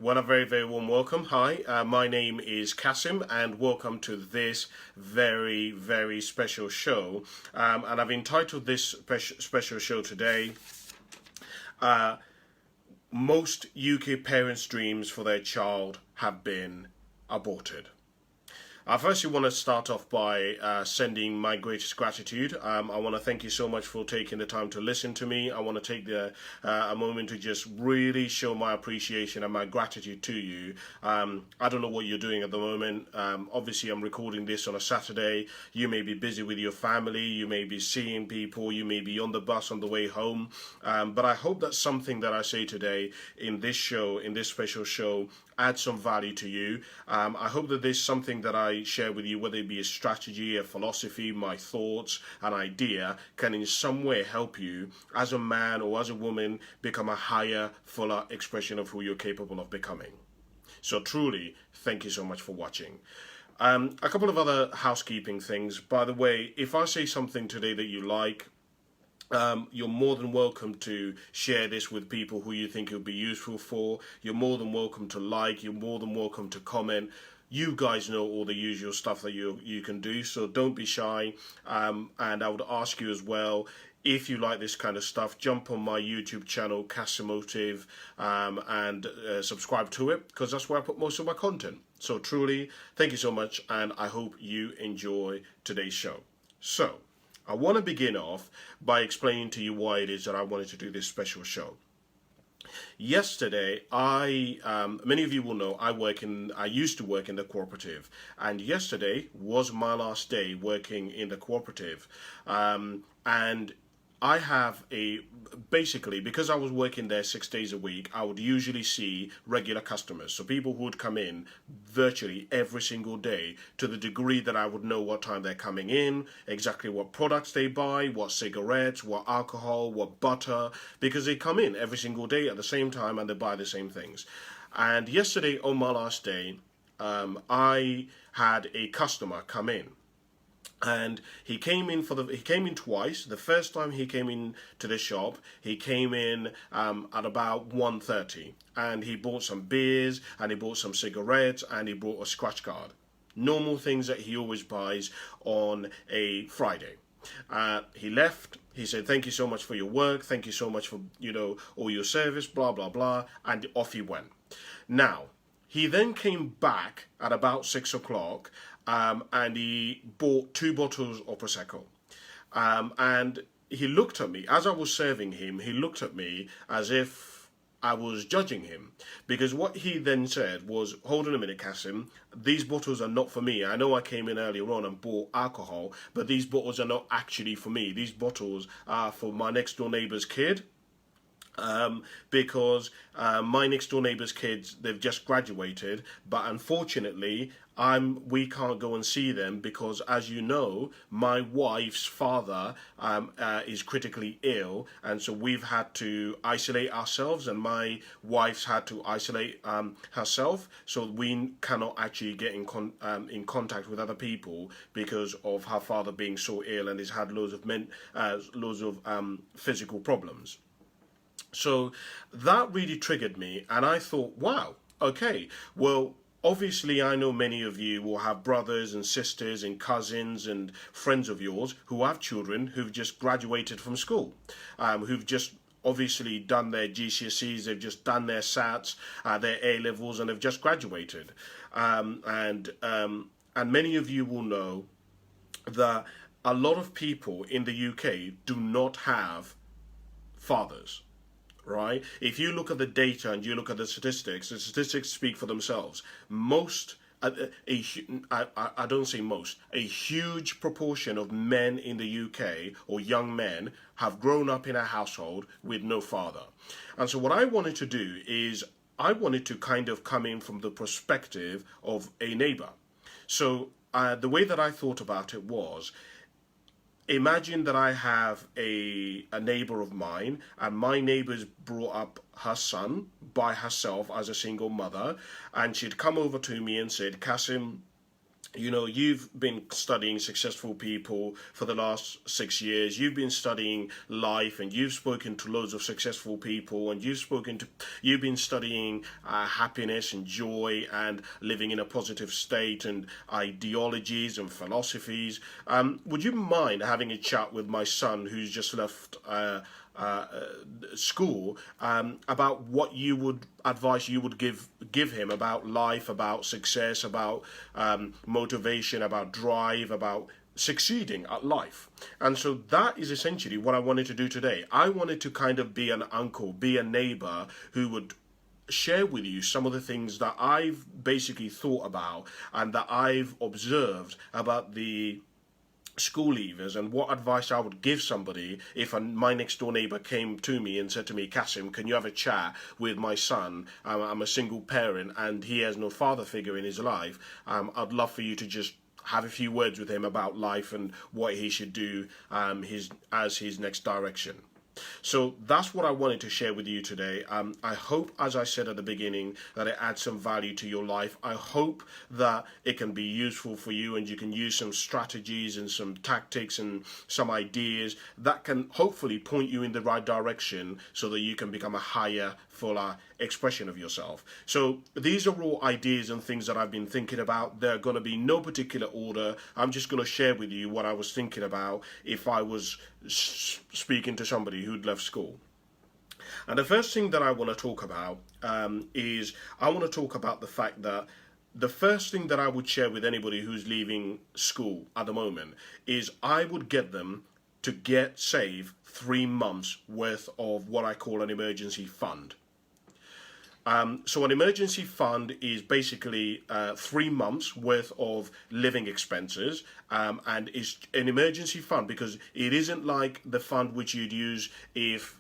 Well, a very, very warm welcome. Hi, my name is Cassim, and welcome to this very, very special show. And I've entitled this special show today, Most UK Parents' Dreams for Their Child Have Been Aborted. I firstly want to start off by sending my greatest gratitude. I want to thank you so much for taking the time to listen to me. I want to take a moment to just really show my appreciation and my gratitude to you. I don't know what you're doing at the moment. Obviously, I'm recording this on a Saturday. You may be busy with your family. You may be seeing people. You may be on the bus on the way home. But I hope that something that I say today in this show, in this special show, add some value to you. I hope that there's something that I share with you, whether it be a strategy, a philosophy, my thoughts, an idea, can in some way help you as a man or as a woman become a higher, fuller expression of who you're capable of becoming. So truly, thank you so much for watching. A couple of other housekeeping things. By the way, if I say something today that you like, you're more than welcome to share this with people who you think it'll be useful for. You're more than welcome to like. You're more than welcome to comment. You guys know all the usual stuff that you can do, so don't be shy. And I would ask you as well, if you like this kind of stuff, jump on my YouTube channel, Cassimotive, and subscribe to it, because that's where I put most of my content. So truly, thank you so much, and I hope you enjoy today's show. So, I want to begin off by explaining to you why it is that I wanted to do this special show. Yesterday, many of you will know, I used to work in the cooperative, and yesterday was my last day working in the cooperative, and I have basically, because I was working there 6 days a week, I would usually see regular customers. So people who would come in virtually every single day, to the degree that I would know what time they're coming in, exactly what products they buy, what cigarettes, what alcohol, what butter, because they come in every single day at the same time and they buy the same things. And yesterday on my last day, I had a customer come in. And he came in twice. The first time he came in to the shop, he came in at about 1:30, and he bought some beers, and he bought some cigarettes, and he bought a scratch card. Normal things that he always buys on a Friday. He left. He said, "Thank you so much for your work. Thank you so much for all your service." Blah blah blah, and off he went. Now he then came back at about 6 o'clock. And he bought 2 bottles of Prosecco. And he looked at me, as I was serving him, he looked at me as if I was judging him. Because what he then said was, "Hold on a minute, Cassim, these bottles are not for me. I know I came in earlier on and bought alcohol, but these bottles are not actually for me. These bottles are for my next door neighbour's kid." Because my next door neighbour's kids, they've just graduated, but unfortunately we can't go and see them because, as you know, my wife's father is critically ill, and so we've had to isolate ourselves, and my wife's had to isolate herself, so we cannot actually get in contact with other people because of her father being so ill and has had loads of physical problems. So that really triggered me, and I thought, wow, okay, well, obviously I know many of you will have brothers and sisters and cousins and friends of yours who have children who've just graduated from school, who've just obviously done their GCSEs, they've just done their SATs, their A-levels, and they've just graduated. And many of you will know that a lot of people in the UK do not have fathers. Right? If you look at the data and you look at the statistics speak for themselves. I don't say most, a huge proportion of men in the UK, or young men, have grown up in a household with no father. And so what I wanted to do is, I wanted to kind of come in from the perspective of a neighbour. So the way that I thought about it was, imagine that I have a neighbour of mine, and my neighbour's brought up her son by herself as a single mother, and she'd come over to me and said, "Cassim, you know, you've been studying successful people for the last 6 years. You've been studying life, and you've spoken to loads of successful people, and you've been studying happiness and joy and living in a positive state and ideologies and philosophies. Would you mind having a chat with my son who's just left uh, school, about what you would advice you would give him about life, about success, about motivation, about drive, about succeeding at life. And so that is essentially what I wanted to do today. I wanted to kind of be an uncle, be a neighbor who would share with you some of the things that I've basically thought about and that I've observed about the school leavers, and what advice I would give somebody if my next door neighbor came to me and said to me, Cassim, can you have a chat with my son? I'm a single parent and he has no father figure in his life. I'd love for you to just have a few words with him about life and what he should do as his next direction. So that's what I wanted to share with you today. I hope, as I said at the beginning, that it adds some value to your life. I hope that it can be useful for you and you can use some strategies and some tactics and some ideas that can hopefully point you in the right direction so that you can become a higher, fuller expression of yourself. So these are all ideas and things that I've been thinking about. They're going to be no particular order. I'm just going to share with you what I was thinking about if I was speaking to somebody who'd left school. And the first thing that I want to talk about is I want to talk about the fact that the first thing that I would share with anybody who's leaving school at the moment is I would get them to save 3 months worth of what I call an emergency fund. So an emergency fund is basically 3 months worth of living expenses, and it's an emergency fund because it isn't like the fund which you'd use if,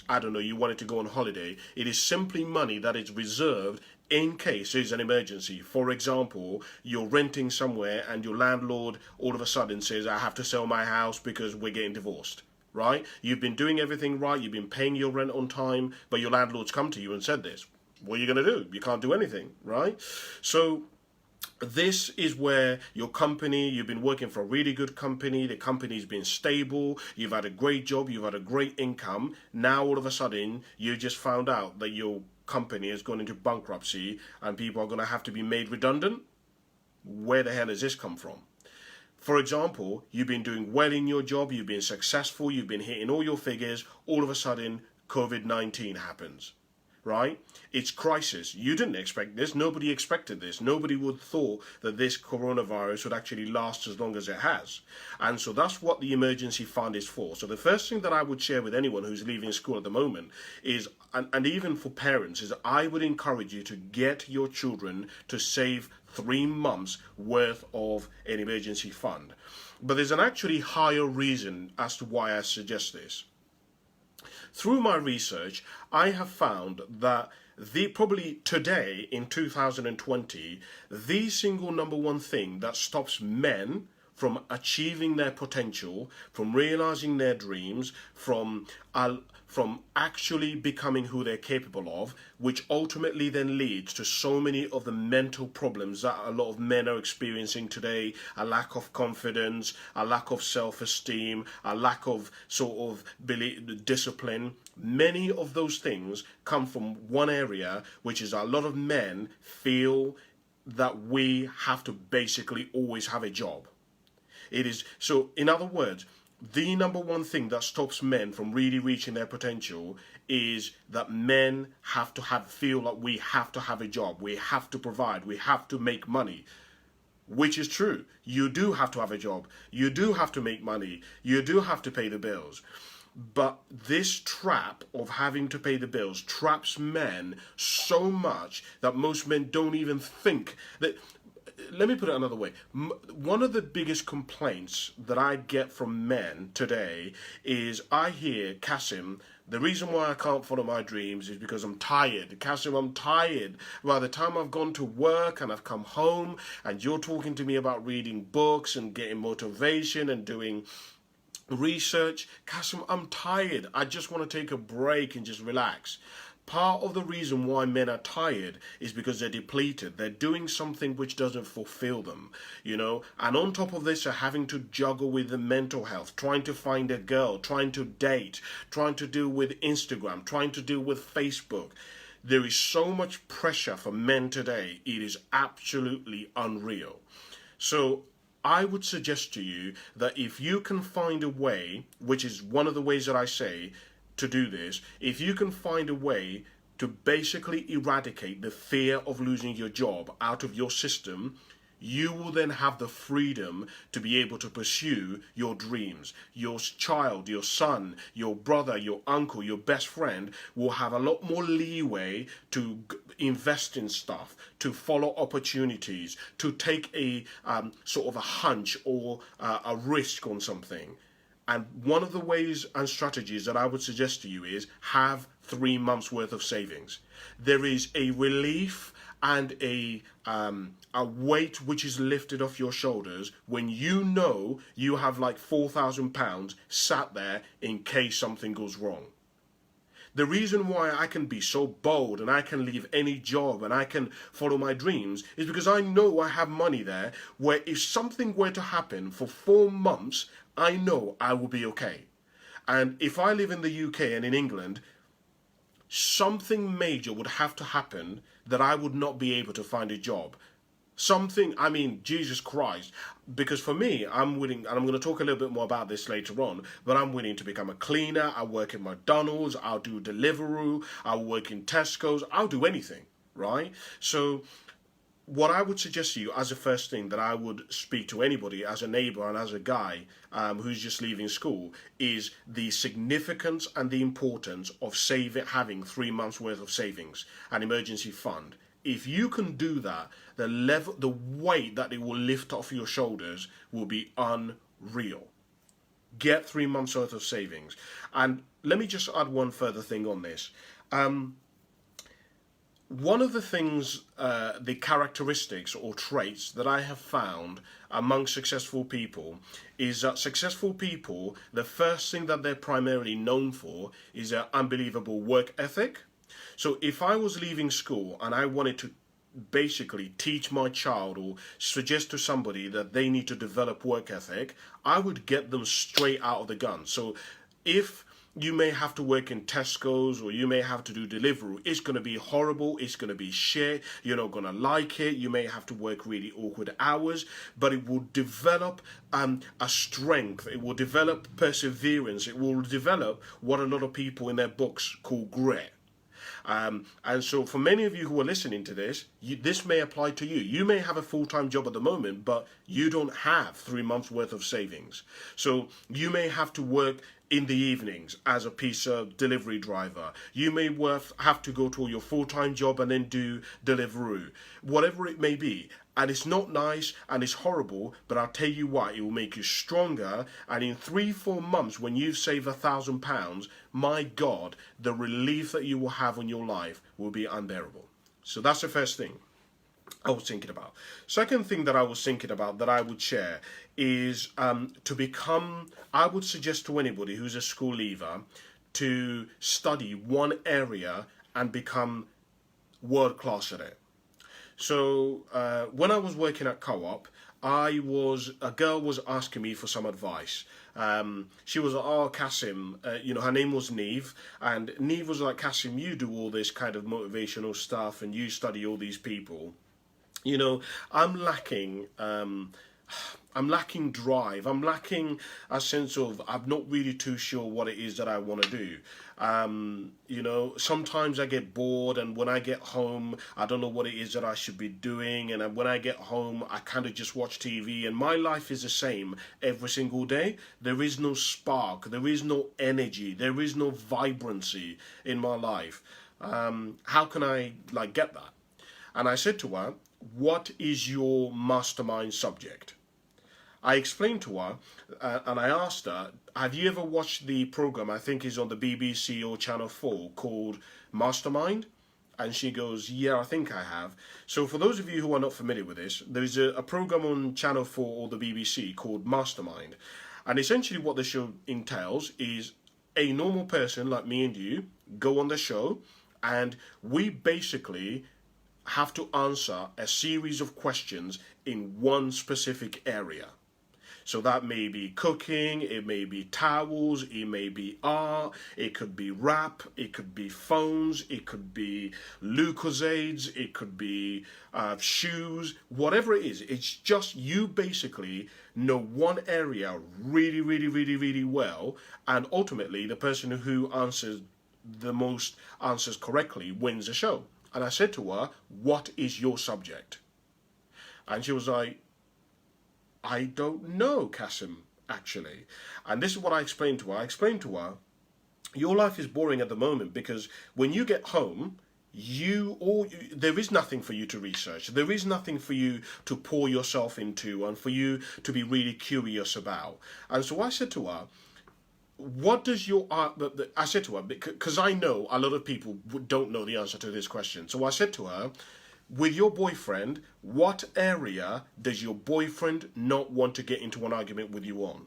I don't know, you wanted to go on holiday. It is simply money that is reserved in case there's an emergency. For example, you're renting somewhere and your landlord all of a sudden says, I have to sell my house because we're getting divorced. Right? You've been doing everything right, you've been paying your rent on time, but your landlord's come to you and said this. What are you going to do? You can't do anything, right? So this is where your company, you've been working for a really good company, the company's been stable, you've had a great job, you've had a great income. Now all of a sudden, you just found out that your company has gone into bankruptcy and people are going to have to be made redundant. Where the hell has this come from? For example, you've been doing well in your job, you've been successful, you've been hitting all your figures, all of a sudden COVID-19 happens. Right? It's crisis. You didn't expect this. Nobody expected this. Nobody would have thought that this coronavirus would actually last as long as it has. And so that's what the emergency fund is for. So the first thing that I would share with anyone who's leaving school at the moment is, and even for parents, is I would encourage you to get your children to save 3 months worth of an emergency fund. But there's an actually higher reason as to why I suggest this. Through my research, I have found that probably today in 2020, the single number one thing that stops men from achieving their potential, from realizing their dreams, from actually becoming who they're capable of, which ultimately then leads to so many of the mental problems that a lot of men are experiencing today, a lack of confidence, a lack of self-esteem, a lack of sort of discipline. Many of those things come from one area, which is a lot of men feel that we have to basically always have a job. It is so, in other words, the number one thing that stops men from really reaching their potential is that men have to feel like we have to have a job, we have to provide, we have to make money. Which is true. You do have to have a job, you do have to make money, you do have to pay the bills. But this trap of having to pay the bills traps men so much that most men don't even think that. Let me put it another way. One of the biggest complaints that I get from men today is I hear, Cassim, the reason why I can't follow my dreams is because I'm tired. Cassim, I'm tired. By the time I've gone to work and I've come home and you're talking to me about reading books and getting motivation and doing research, Cassim, I'm tired. I just want to take a break and just relax. Part of the reason why men are tired is because they're depleted. They're doing something which doesn't fulfill them, and on top of this, they're having to juggle with the mental health, trying to find a girl, trying to date, trying to deal with Instagram, trying to deal with Facebook. There is so much pressure for men today. It is absolutely unreal. So I would suggest to you that if you can find a way, which is one of the ways that I say to do this, if you can find a way to basically eradicate the fear of losing your job out of your system, you will then have the freedom to be able to pursue your dreams. Your child, your son, your brother, your uncle, your best friend will have a lot more leeway to invest in stuff, to follow opportunities, to take a sort of a hunch or a risk on something. And one of the ways and strategies that I would suggest to you is have 3 months worth of savings. There is a relief and a weight which is lifted off your shoulders when you know you have like £4,000 sat there in case something goes wrong. The reason why I can be so bold and I can leave any job and I can follow my dreams is because I know I have money there where if something were to happen for 4 months, I know I will be okay. And if I live in the UK and in England, something major would have to happen that I would not be able to find a job. Something, I mean, Jesus Christ. Because for me, I'm willing, and I'm going to talk a little bit more about this later on, but I'm willing to become a cleaner. I work in McDonald's, I'll do Deliveroo, I'll work in Tesco's, I'll do anything, right? So what I would suggest to you as a first thing that I would speak to anybody as a neighbor and as a guy who's just leaving school is the significance and the importance of having 3 months worth of savings, an emergency fund. If you can do that, the weight that it will lift off your shoulders will be unreal. Get 3 months worth of savings. And let me just add one further thing on this. One of the things, the characteristics or traits that I have found among successful people is that successful people, the first thing that they're primarily known for is their unbelievable work ethic. So if I was leaving school and I wanted to basically teach my child or suggest to somebody that they need to develop work ethic, I would get them straight out of the gun. So if you may have to work in Tesco's or you may have to do Deliveroo, it's going to be horrible, it's going to be shit, you're not going to like it, you may have to work really awkward hours, but it will develop a strength, it will develop perseverance, it will develop what a lot of people in their books call grit. And so for many of you who are listening to this, this may apply to you. You may have a full-time job at the moment, but you don't have 3 months worth of savings. So you may have to work in the evenings as a pizza delivery driver. You may have to go to your full-time job and then do Deliveroo, whatever it may be. And it's not nice and it's horrible, but I'll tell you what, it will make you stronger. And in 3-4 months, when you've saved £1,000, my God, the relief that you will have on your life will be unbearable. So that's the first thing I was thinking about. Second thing that I was thinking about that I would share is I would suggest to anybody who's a school leaver to study one area and become world class at it. So when I was working at Co-op, a girl was asking me for some advice. She was like, oh, Cassim, her name was Neve, and Neve was like, Cassim, you do all this kind of motivational stuff and you study all these people. I'm lacking drive. I'm lacking a sense of, I'm not really too sure what it is that I want to do. Sometimes I get bored, and when I get home, I don't know what it is that I should be doing. And when I get home, I kind of just watch TV, and my life is the same every single day. There is no spark. There is no energy. There is no vibrancy in my life. How can I get that? And I said to her, what is your mastermind subject? I explained to her and I asked her, have you ever watched the program, I think is on the BBC or Channel 4, called Mastermind? And she goes, yeah, I think I have. So for those of you who are not familiar with this, there's a program on Channel 4 or the BBC called Mastermind. And essentially what the show entails is a normal person like me and you go on the show, And we basically have to answer a series of questions in one specific area. So that may be cooking, it may be towels, it may be art, it could be rap, it could be phones, it could be Lucozades, it could be shoes, whatever it is. It's just you basically know one area really, really, really, really well, and ultimately the person who answers the most answers correctly wins the show. And I said to her, "What is your subject?" And she was like, "I don't know, Cassim, actually." And this is what I explained to her. I explained to her, your life is boring at the moment because when you get home, there is nothing for you to research. There is nothing for you to pour yourself into and for you to be really curious about. And so I said to her, what does your I said to her, because I know a lot of people don't know the answer to this question. So I said to her, with your boyfriend, what area does your boyfriend not want to get into an argument with you on?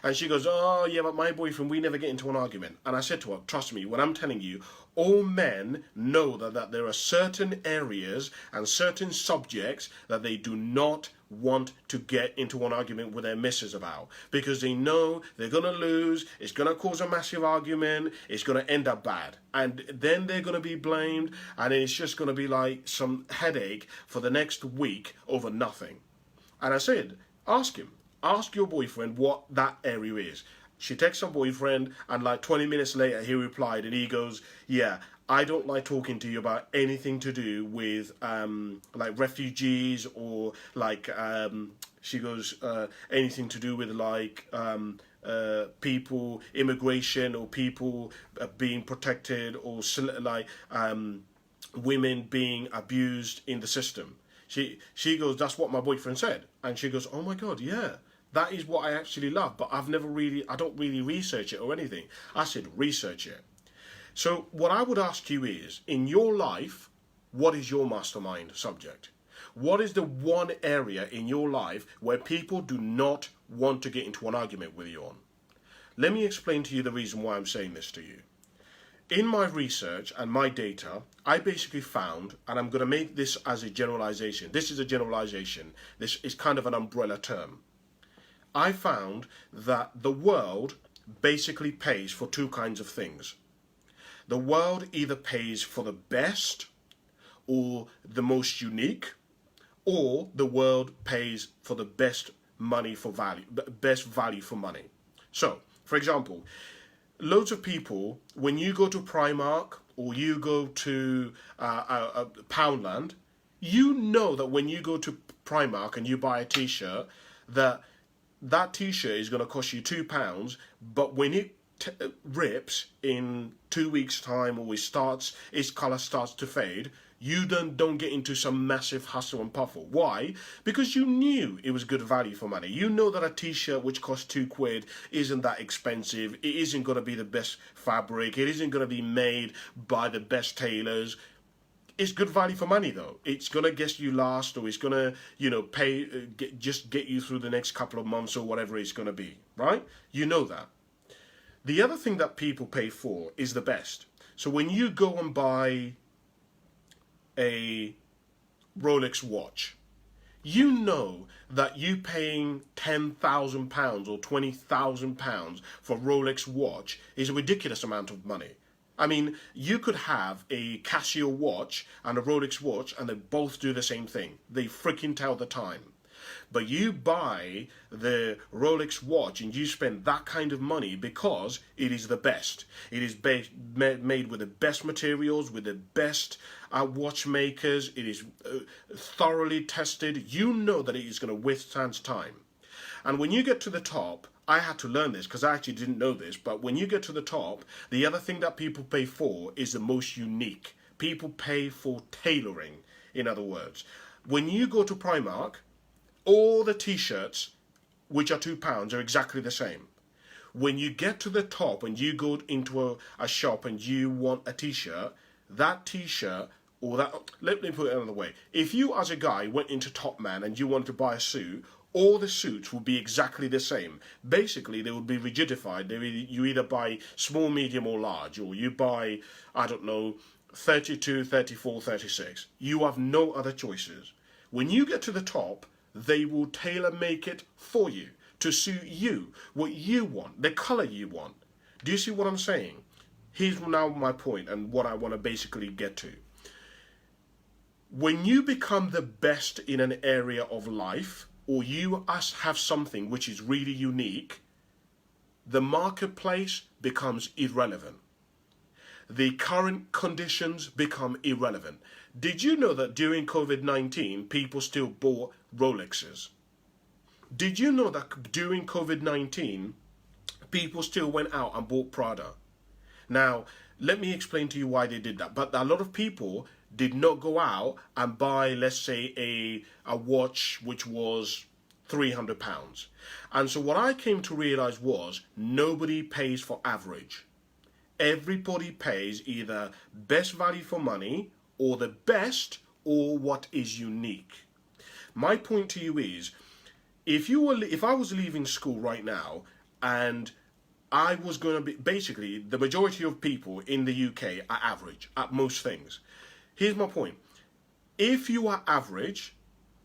And she goes, "Oh, yeah, but my boyfriend, we never get into an argument." And I said to her, "Trust me, when I'm telling you, all men know that there are certain areas and certain subjects that they do not want to get into an argument with their missus about, because they know they're going to lose, it's going to cause a massive argument, it's going to end up bad, and then they're going to be blamed, and it's just going to be like some headache for the next week over nothing." And I said, ask him. Ask your boyfriend what that area is. She texts her boyfriend, and like 20 minutes later, he replied, and he goes, "Yeah, I don't like talking to you about anything to do with like refugees or like," she goes, "anything to do with like people, immigration, or people being protected, or like women being abused in the system." She goes, "That's what my boyfriend said." And she goes, "Oh my God, yeah. That is what I actually love, but I don't really research it or anything." I said, "Research it." So what I would ask you is, in your life, what is your mastermind subject? What is the one area in your life where people do not want to get into an argument with you on? Let me explain to you the reason why I'm saying this to you. In my research and my data, I basically found, and I'm going to make this as a generalization. This is a generalization. This is kind of an umbrella term. I found that the world basically pays for two kinds of things. The world either pays for the best or the most unique, or the world pays for the best value for money. So, for example, loads of people, when you go to Primark or you go to Poundland, you know that when you go to Primark and you buy a t-shirt, that t-shirt is going to cost you £2, but when it rips in 2 weeks' time, or its colour starts to fade, you don't get into some massive hustle and puffle. Why? Because you knew it was good value for money. You know that a t-shirt which costs £2 isn't that expensive. It isn't going to be the best fabric. It isn't going to be made by the best tailors. It's good value for money, though. It's going to get you last, or it's going to, just get you through the next couple of months or whatever it's going to be, right? You know that. The other thing that people pay for is the best. So when you go and buy a Rolex watch, you know that you paying £10,000 or £20,000 for Rolex watch is a ridiculous amount of money. I mean, you could have a Casio watch and a Rolex watch, and they both do the same thing. They freaking tell the time. But you buy the Rolex watch and you spend that kind of money because it is the best. It is made with the best materials, with the best watchmakers. It is thoroughly tested. You know that it is going to withstand time. And when you get to the top, I had to learn this because I actually didn't know this, but when you get to the top, the other thing that people pay for is the most unique. People pay for tailoring, in other words. When you go to Primark, all the t-shirts, which are £2, are exactly the same. When you get to the top and you go into a shop and you want a t-shirt, that t-shirt, or that, let me put it another way. If you as a guy went into Top Man and you wanted to buy a suit, all the suits would be exactly the same. Basically, they would be rigidified. You either buy small, medium, or large, or you buy, I don't know, 32, 34, 36. You have no other choices. When you get to the top, they will tailor make it for you to suit you, what you want, the color you want. Do you see what I'm saying? Here's now my point and what I want to basically get to. When you become the best in an area of life, or you have something which is really unique, the marketplace becomes irrelevant. The current conditions become irrelevant. Did you know that during COVID-19, people still bought Rolexes? Did you know that during COVID-19, people still went out and bought Prada? Now, let me explain to you why they did that. But a lot of people did not go out and buy, let's say, a watch which was £300. And so what I came to realize was nobody pays for average. Everybody pays either best value for money or the best or what is unique. My point to you is, if I was leaving school right now and I was going to be, basically, the majority of people in the UK are average at most things. Here's my point. If you are average,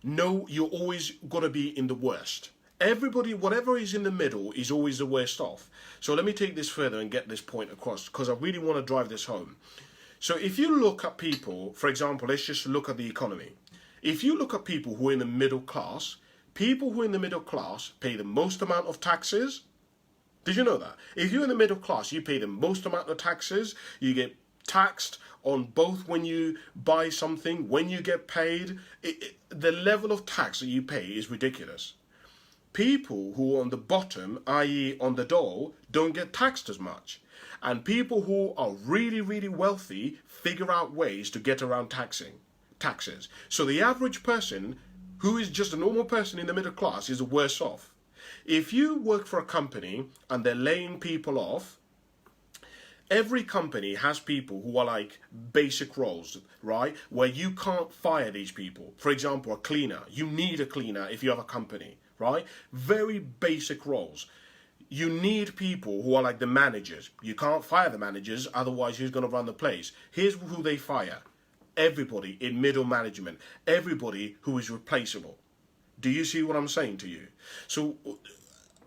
no, you're always going to be in the worst. Everybody, whatever is in the middle, is always the worst off. So let me take this further and get this point across, because I really want to drive this home. So if you look at people, for example, let's just look at the economy. If you look at people who are in the middle class, people who are in the middle class pay the most amount of taxes. Did you know that? If you're in the middle class, you pay the most amount of taxes. You get taxed on both when you buy something, when you get paid. The level of tax that you pay is ridiculous. People who are on the bottom, i.e. on the dole, don't get taxed as much. And people who are really, really wealthy figure out ways to get around taxes. So the average person, who is just a normal person in the middle class, is worse off. If you work for a company and they're laying people off, every company has people who are like basic roles, right? Where you can't fire these people. For example, a cleaner. You need a cleaner if you have a company, right? Very basic roles. You need people who are like the managers. You can't fire the managers, otherwise who's going to run the place? Here's who they fire. Everybody in middle management. Everybody who is replaceable. Do you see what I'm saying to you? So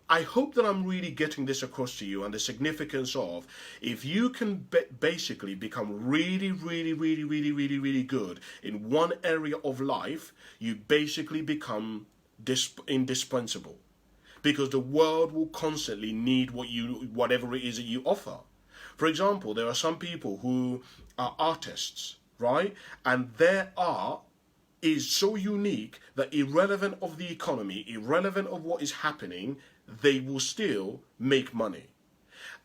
I hope that I'm really getting this across to you, and the significance of, if you can basically become really, really, really, really, really, really good in one area of life, you basically become indispensable. Because the world will constantly need whatever it is that you offer. For example, there are some people who are artists, right? And their art is so unique that irrelevant of the economy, irrelevant of what is happening, they will still make money.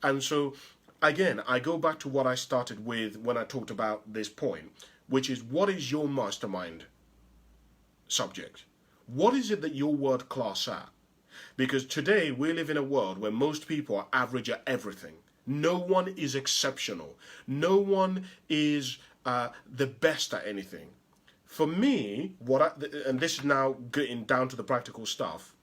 And so, again, I go back to what I started with when I talked about this point, which is, what is your mastermind subject? What is it that you're world class at? Because today we live in a world where most people are average at everything. No one is exceptional. No one is the best at anything. For me, and this is now getting down to the practical stuff,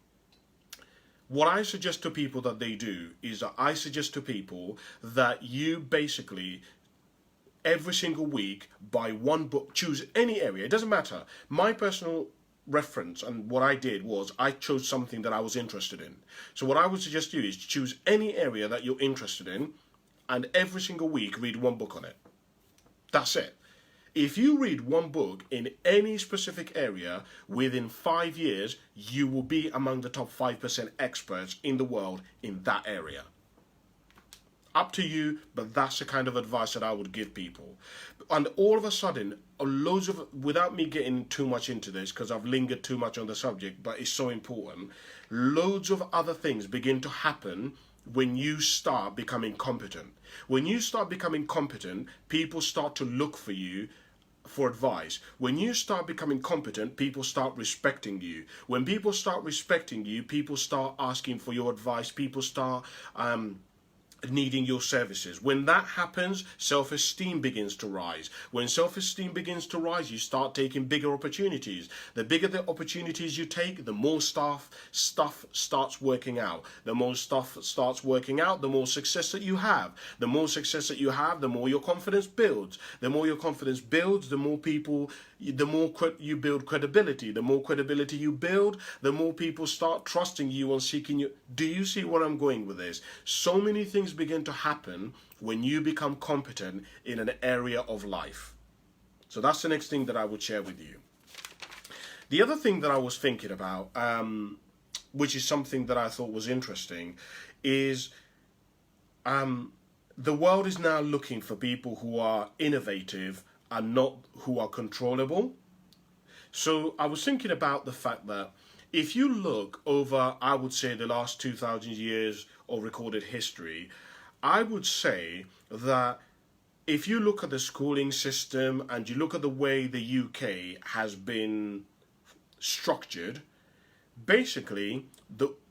what I suggest to people that they do is that I suggest to people that you basically, every single week, buy one book, choose any area, it doesn't matter. My personal reference and what I did was I chose something that I was interested in. So what I would suggest to you is choose any area that you're interested in, and every single week read one book on it. That's it. If you read one book in any specific area, within 5 years, you will be among the top 5% experts in the world in that area. Up to you, but that's the kind of advice that I would give people. And all of a sudden, without me getting too much into this, because I've lingered too much on the subject, but it's so important, loads of other things begin to happen when you start becoming competent. When you start becoming competent, people start to look for you for advice. When you start becoming competent, people start respecting you. When people start respecting you, people start asking for your advice. People start needing your services. When that happens, self-esteem begins to rise. When self-esteem begins to rise, you start taking bigger opportunities. The bigger the opportunities you take, the more stuff starts working out. The more stuff starts working out, the more success that you have. The more success that you have, the more your confidence builds. The more your confidence builds, the more you build credibility. The more credibility you build, the more people start trusting you and seeking you. Do you see where I'm going with this? So many things begin to happen when you become competent in an area of life. So that's the next thing that I would share with you. The other thing that I was thinking about, which is something that I thought was interesting, is the world is now looking for people who are innovative and not who are controllable. So I was thinking about the fact that if you look over, I would say, the last 2,000 years of recorded history, I would say that if you look at the schooling system and you look at the way the UK has been structured, basically,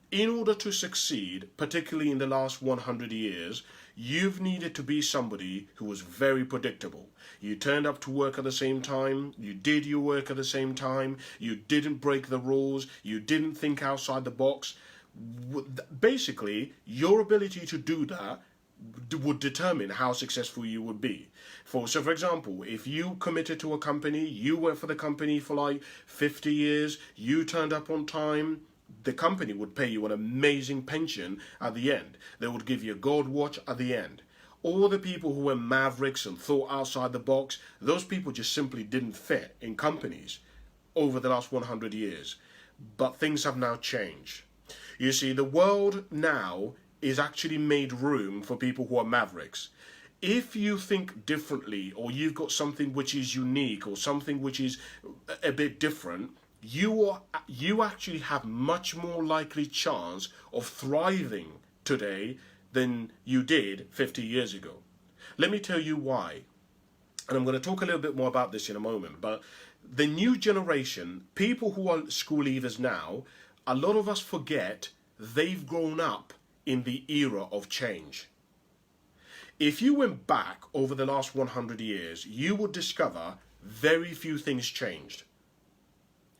in order to succeed, particularly in the last 100 years, you've needed to be somebody who was very predictable. You turned up to work at the same time, you did your work at the same time, you didn't break the rules, you didn't think outside the box. Basically, your ability to do that would determine how successful you would be. So for example, if you committed to a company, you worked for the company for like 50 years, you turned up on time, the company would pay you an amazing pension at the end. They would give you a gold watch at the end. All the people who were mavericks and thought outside the box, those people just simply didn't fit in companies over the last 100 years. But things have now changed. You see, the world now is actually made room for people who are mavericks. If you think differently, or you've got something which is unique, or something which is a bit different, you actually have much more likely chance of thriving today than you did 50 years ago. Let me tell you why. And I'm going to talk a little bit more about this in a moment. But the new generation, people who are school leavers now, a lot of us forget they've grown up in the era of change. If you went back over the last 100 years, you would discover very few things changed.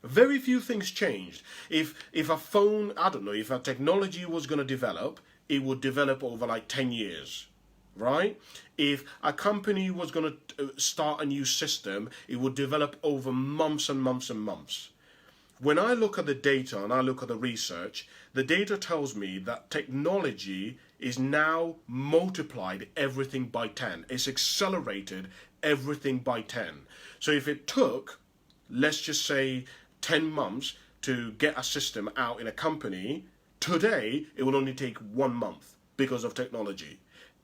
Very few things changed. If a phone, I don't know, if a technology was going to develop, it would develop over like 10 years, right? If a company was going to start a new system, it would develop over months and months and months. When I look at the data and I look at the research, the data tells me that technology is now multiplied everything by 10. It's accelerated everything by 10. So if it took, let's just say, 10 months to get a system out in a company, today it will only take 1 month because of technology.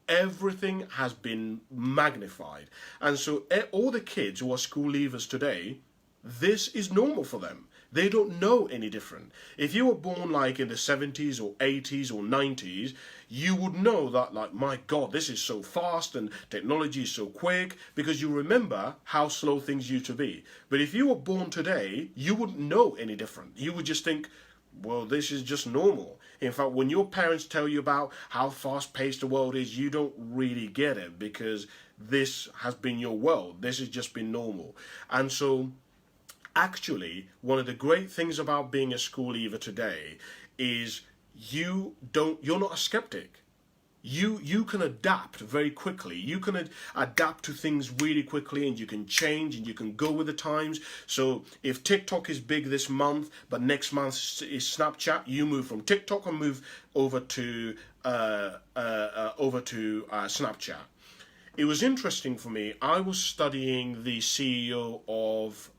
Everything has been magnified. And so all the kids who are school leavers today, this is normal for them. They don't know any different. If you were born like in the 70s or 80s or 90s, you would know that, like, my God, this is so fast and technology is so quick, because you remember how slow things used to be. But if you were born today, you wouldn't know any different. You would just think, well, this is just normal. In fact, when your parents tell you about how fast-paced the world is, you don't really get it, because this has been your world. This has just been normal. And so actually, one of the great things about being a school leaver today is you're not a skeptic. You can adapt very quickly. You can adapt to things really quickly, and you can change and you can go with the times. So if TikTok is big this month, but next month is Snapchat, you move from TikTok and move over to Snapchat. It was interesting for me. I was studying the CEO of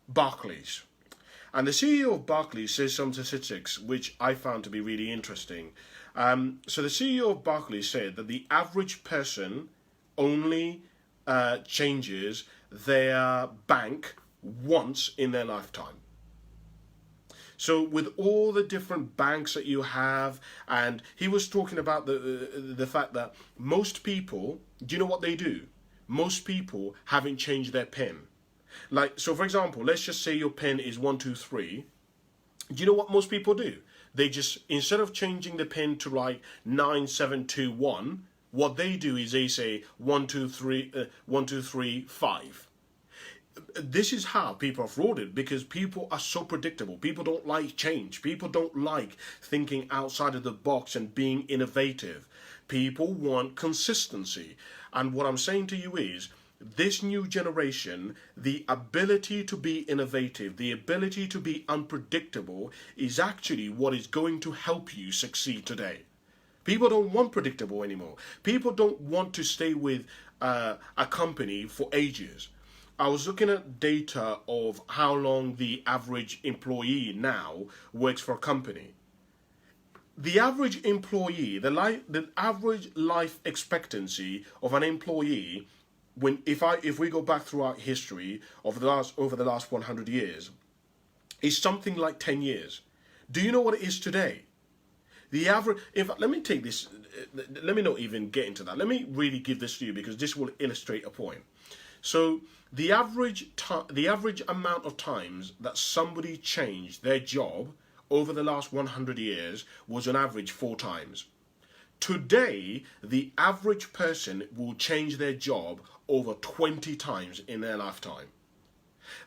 Barclays. And the CEO of Barclays says some statistics which I found to be really interesting. So the CEO of Barclays said that the average person only changes their bank once in their lifetime. So with all the different banks that you have, and he was talking about the fact that most people, do you know what they do? Most people haven't changed their PIN. Like, so for example, let's just say your PIN is 123. Do you know what most people do? They just, instead of changing the pin to like 9721, what they do is they say 123 123 5. This is how people are frauded, because people are so predictable. People don't like change. People don't like thinking outside of the box and being innovative. People want consistency. And what I'm saying to you is, this new generation, the ability to be innovative, the ability to be unpredictable is actually what is going to help you succeed today. People don't want predictable anymore. People don't want to stay with a company for ages. I was looking at data of how long the average employee now works for a company. The average employee, the average life expectancy of an employee, if we go back throughout history over the last 100 years, is something like 10 years. Do you know what it is today? The average. In fact, let me take this. Let me not even get into that. Let me really give this to you, because this will illustrate a point. So the average amount of times that somebody changed their job over the last 100 years was on average 4 times. Today, the average person will change their job over 20 times in their lifetime.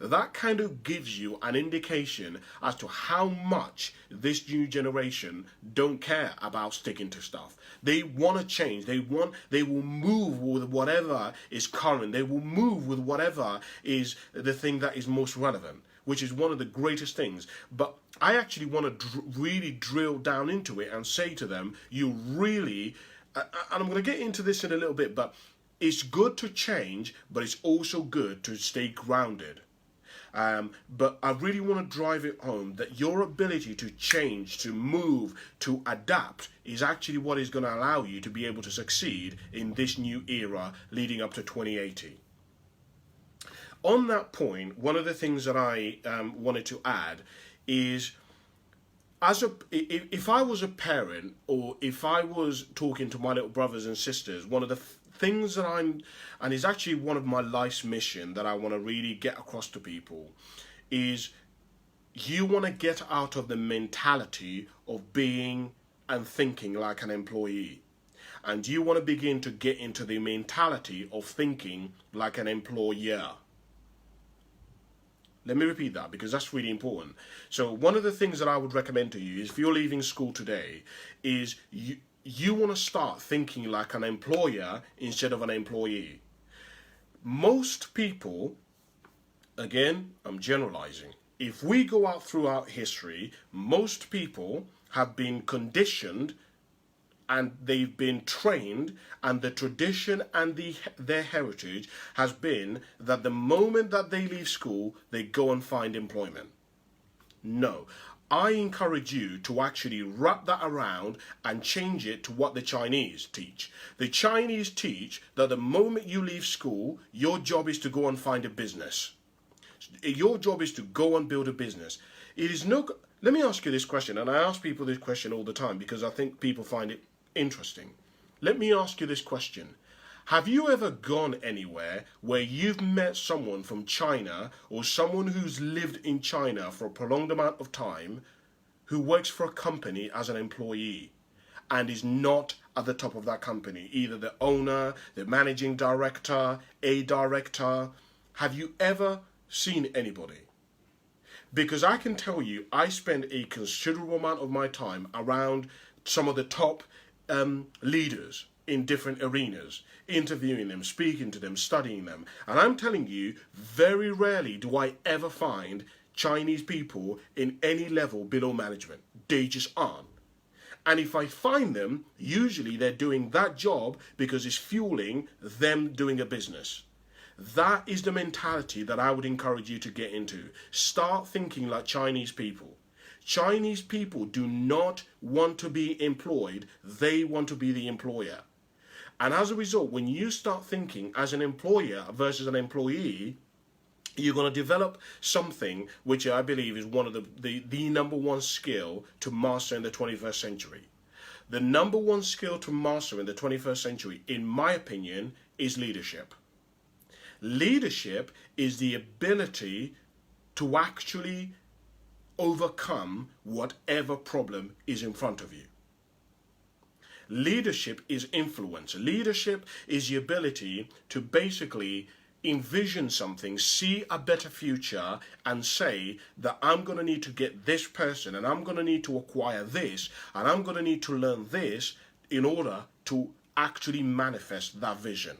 That kind of gives you an indication as to how much this new generation don't care about sticking to stuff. They want to change. They will move with whatever is current. They will move with whatever is the thing that is most relevant, which is one of the greatest things. But I actually want to really drill down into it and say to them, you really, and I'm going to get into this in a little bit, but it's good to change, but it's also good to stay grounded. But I really want to drive it home that your ability to change, to move, to adapt is actually what is going to allow you to be able to succeed in this new era leading up to 2080. On that point, one of the things that I wanted to add is, if I was a parent, or if I was talking to my little brothers and sisters, one of the things that and it's actually one of my life's mission that I want to really get across to people, is you want to get out of the mentality of being and thinking like an employee. And you want to begin to get into the mentality of thinking like an employer. Let me repeat that, because that's really important. So one of the things that I would recommend to you is, if you're leaving school today, is you want to start thinking like an employer instead of an employee. Most people, again, I'm generalizing. If we go out throughout history, most people have been conditioned and they've been trained, and the tradition and their heritage has been that the moment that they leave school, they go and find employment. No. I encourage you to actually wrap that around and change it to what the Chinese teach. The Chinese teach that the moment you leave school, your job is to go and find a business. Your job is to go and build a business. It is no. Let me ask you this question, and I ask people this question all the time because I think people find it interesting. Let me ask you this question. Have you ever gone anywhere where you've met someone from China, or someone who's lived in China for a prolonged amount of time, who works for a company as an employee and is not at the top of that company, either the owner, the managing director, a director? Have you ever seen anybody? Because I can tell you, I spend a considerable amount of my time around some of the top leaders in different arenas, interviewing them, speaking to them, studying them. And I'm telling you, very rarely do I ever find Chinese people in any level below management. They just aren't. And if I find them, usually they're doing that job because it's fueling them doing a business. That is the mentality that I would encourage you to get into. Start thinking like Chinese people. Chinese people do not want to be employed. They want to be the employer. And as a result, when you start thinking as an employer versus an employee, you're going to develop something which I believe is one of the number one skill to master in the 21st century. The number one skill to master in the 21st century, in my opinion, is leadership. Leadership is the ability to actually overcome whatever problem is in front of you. Leadership is influence. Leadership is the ability to basically envision something, see a better future, and say that I'm going to need to get this person, and I'm going to need to acquire this, and I'm going to need to learn this in order to actually manifest that vision.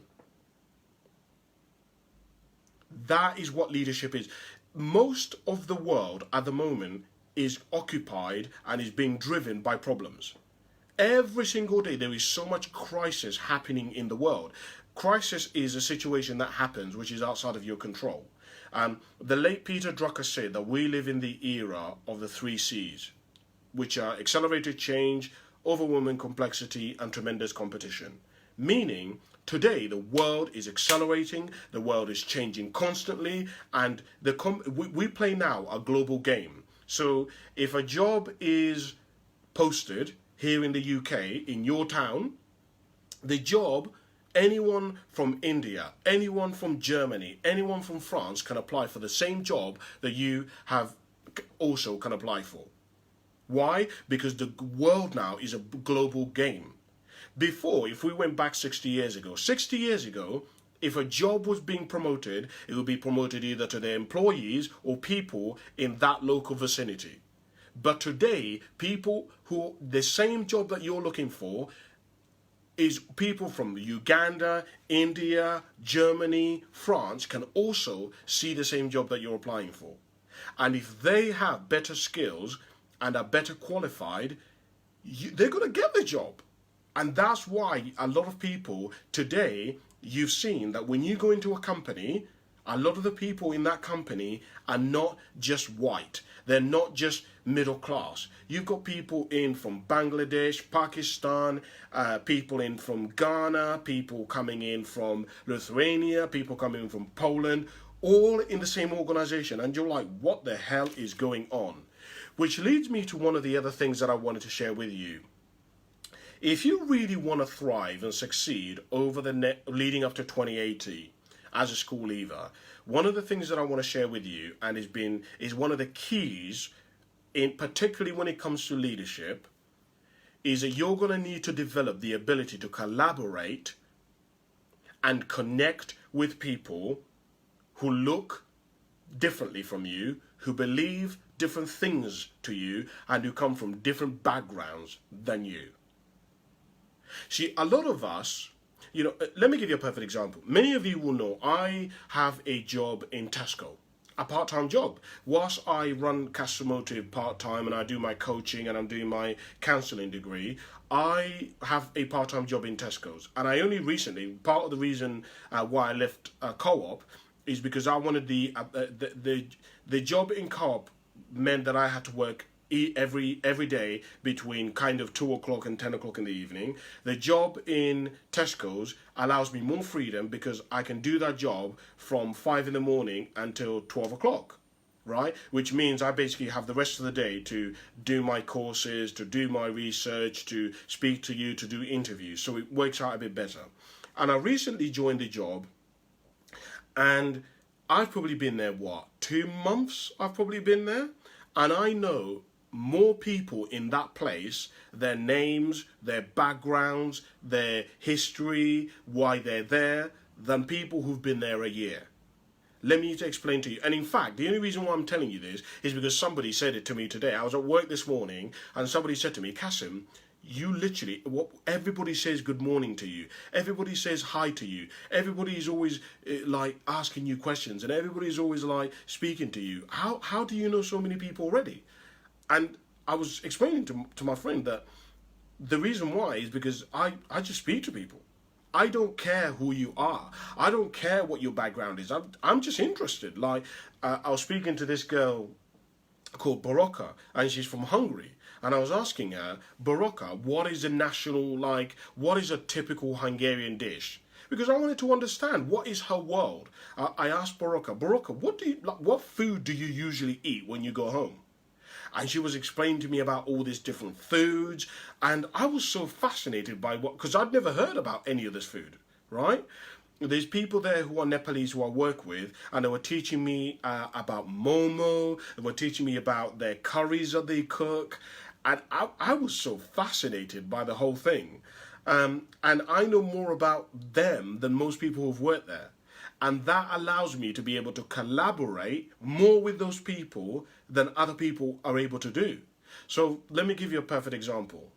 That is what leadership is. Most of the world at the moment is occupied and is being driven by problems. Every single day there is so much crisis happening in the world. Crisis is a situation that happens which is outside of your control. The late Peter Drucker said that we live in the era of the 3 C's, which are accelerated change, overwhelming complexity, and tremendous competition. Meaning, today the world is accelerating, the world is changing constantly, and we play now a global game. So if a job is posted here in the UK, in your town, the job, anyone from India, anyone from Germany, anyone from France can apply for the same job that you have also can apply for. Why? Because the world now is a global game. Before, if we went back 60 years ago, if a job was being promoted, it would be promoted either to their employees or people in that local vicinity. But today, people who, the same job that you're looking for, is people from Uganda, India, Germany, France can also see the same job that you're applying for. And if they have better skills and are better qualified, they're going to get the job. And that's why a lot of people today, you've seen that when you go into a company, a lot of the people in that company are not just white. They're not just middle class. You've got people in from Bangladesh, Pakistan, people in from Ghana, people coming in from Lithuania, people coming in from Poland, all in the same organization. And you're like, what the hell is going on? Which leads me to one of the other things that I wanted to share with you. If you really want to thrive and succeed over the leading up to 2080 as a school leaver, one of the things that I want to share with you and is one of the keys, in particularly when it comes to leadership, is that you're going to need to develop the ability to collaborate and connect with people who look differently from you, who believe different things to you, and who come from different backgrounds than you. See, a lot of us, let me give you a perfect example. Many of you will know I have a job in Tesco, a part-time job. Whilst I run Cassimotive part-time and I do my coaching and I'm doing my counselling degree, I have a part-time job in Tesco's. And I only recently, part of the reason why I left Co-op is because I wanted the job in Co-op meant that I had to work every day between kind of 2 o'clock and 10 o'clock in the evening. The job in Tesco's allows me more freedom because I can do that job from 5 in the morning until 12 o'clock, right? Which means I basically have the rest of the day to do my courses, to do my research, to speak to you, to do interviews. So it works out a bit better. And I recently joined the job, and I've probably been there, 2 months I've probably been there. And I know more people in that place, their names, their backgrounds, their history, why they're there, than people who've been there a year. Let me explain to you. And in fact, the only reason why I'm telling you this is because somebody said it to me today. I was at work this morning and somebody said to me, Cassim, you literally, everybody says good morning to you. Everybody says hi to you. Everybody is always like asking you questions, and everybody's always like speaking to you. How do you know so many people already? And I was explaining to my friend that the reason why is because I just speak to people. I don't care who you are. I don't care what your background is. I'm just interested. Like, I was speaking to this girl called Barocca, and she's from Hungary. And I was asking her, Barocca, what is what is a typical Hungarian dish? Because I wanted to understand what is her world. I asked Barocca, what food do you usually eat when you go home? And she was explaining to me about all these different foods, and I was so fascinated by because I'd never heard about any of this food, right? there's people there who are Nepalese who I work with, and they were teaching me about momo. They were teaching me about their curries that they cook, and I was so fascinated by the whole thing. And I know more about them than most people who've worked there. And that allows me to be able to collaborate more with those people than other people are able to do. So let me give you a perfect example.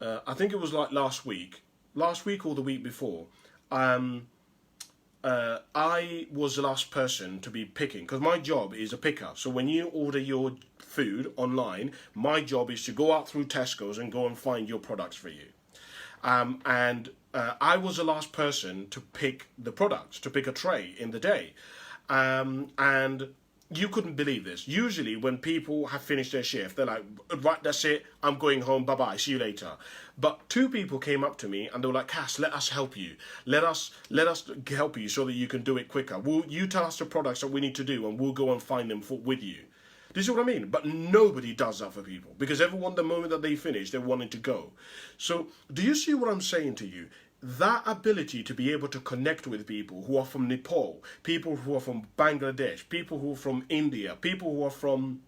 I think it was like last week or the week before. I was the last person to be picking, because my job is a picker. So when you order your food online, my job is to go out through Tesco's and go and find your products for you. And I was the last person to pick the products, to pick a tray in the day. And you couldn't believe this. Usually when people have finished their shift, they're like, right, that's it, I'm going home, bye-bye, see you later. But two people came up to me and they were like, Cass, let us help you. Let us help you so that you can do it quicker. You tell us the products that we need to do and we'll go and find them with you. Do you see what I mean? But nobody does that for people, because everyone, the moment that they finish, they wanted to go. So do you see what I'm saying to you? That ability to be able to connect with people who are from Nepal, people who are from Bangladesh, people who are from India, people who are from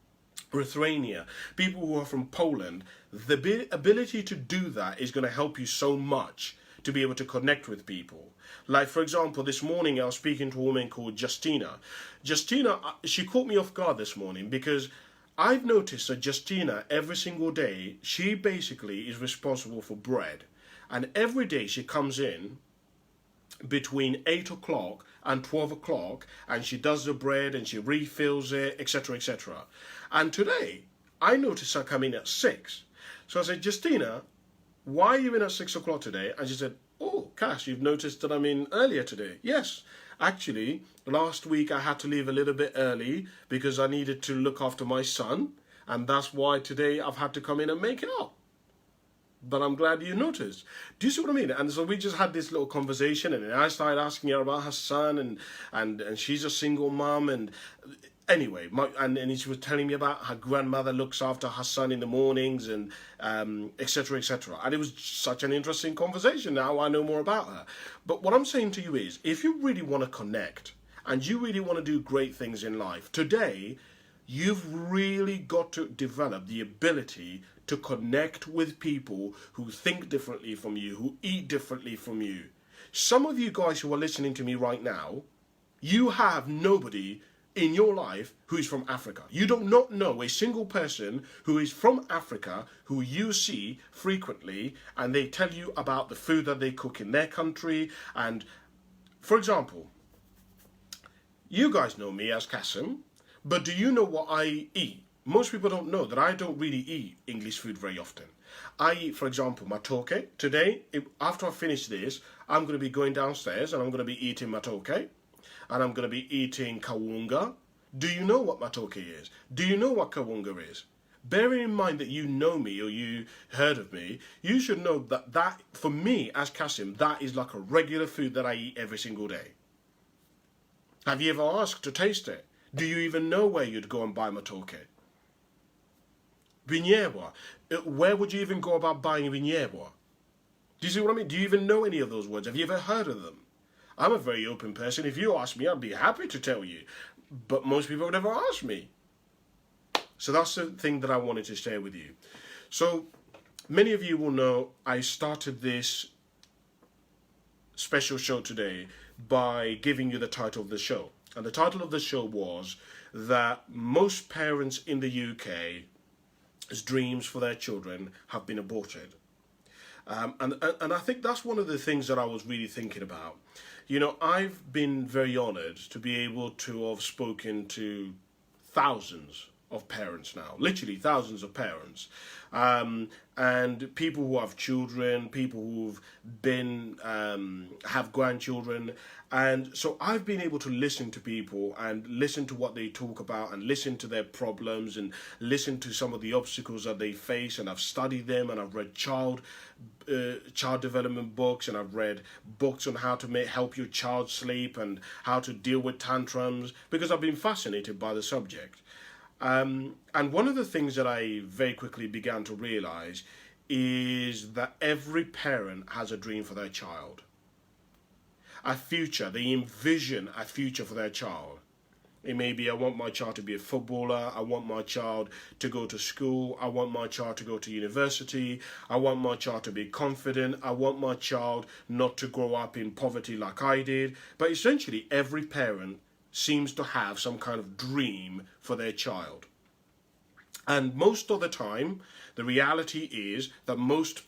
Lithuania, people who are from Poland, the ability to do that is going to help you so much to be able to connect with people. Like, for example, this morning I was speaking to a woman called Justina. Justina, she caught me off guard this morning, because I've noticed that Justina, every single day, she basically is responsible for bread. And every day she comes in between 8 o'clock and 12 o'clock, and she does the bread and she refills it, etc., etc. And today, I noticed her come in at 6. So I said, Justina, why are you in at 6 o'clock today? And she said, oh, Cass, you've noticed that I'm in earlier today. Yes, actually, last week I had to leave a little bit early because I needed to look after my son. And that's why today I've had to come in and make it up. But I'm glad you noticed. Do you see what I mean? And so we just had this little conversation, and then I started asking her about her son, and she's a single mum, and anyway, and she was telling me about her grandmother looks after her son in the mornings, and etc., etc. And it was such an interesting conversation. Now I know more about her. But what I'm saying to you is, if you really want to connect and you really want to do great things in life today, you've really got to develop the ability to connect with people who think differently from you, who eat differently from you. Some of you guys who are listening to me right now, you have nobody in your life who is from Africa. You do not know a single person who is from Africa who you see frequently, and they tell you about the food that they cook in their country. And for example, you guys know me as Cassim, but do you know what I eat? Most people don't know that I don't really eat English food very often. I eat, for example, matoke. Today, after I finish this, I'm going to be going downstairs and I'm going to be eating matoke. And I'm going to be eating kawunga. Do you know what matoke is? Do you know what kawunga is? Bearing in mind that you know me or you heard of me, you should know that for me, as Cassim, that is like a regular food that I eat every single day. Have you ever asked to taste it? Do you even know where you'd go and buy matoke? Vinyerwa. Where would you even go about buying vinyerwa? Do you see what I mean? Do you even know any of those words? Have you ever heard of them? I'm a very open person. If you ask me, I'd be happy to tell you. But most people would never ask me. So that's the thing that I wanted to share with you. So many of you will know I started this special show today by giving you the title of the show. And the title of the show was that most parents in the UK's dreams for their children have been aborted. And I think that's one of the things that I was really thinking about. You know, I've been very honoured to be able to have spoken to thousands of parents now, literally thousands of parents, and people who have children, people who've been have grandchildren, and so I've been able to listen to people and listen to what they talk about and listen to their problems and listen to some of the obstacles that they face, and I've studied them, and I've read child development books, and I've read books on how to help your child sleep and how to deal with tantrums, because I've been fascinated by the subject. And one of the things that I very quickly began to realize is that every parent has a dream for their child. a future, they envision a future for their child. It may be, I want my child to be a footballer, I want my child to go to school, I want my child to go to university, I want my child to be confident, I want my child not to grow up in poverty like I did. But essentially, every parent seems to have some kind of dream for their child. And most of the time, the reality is that most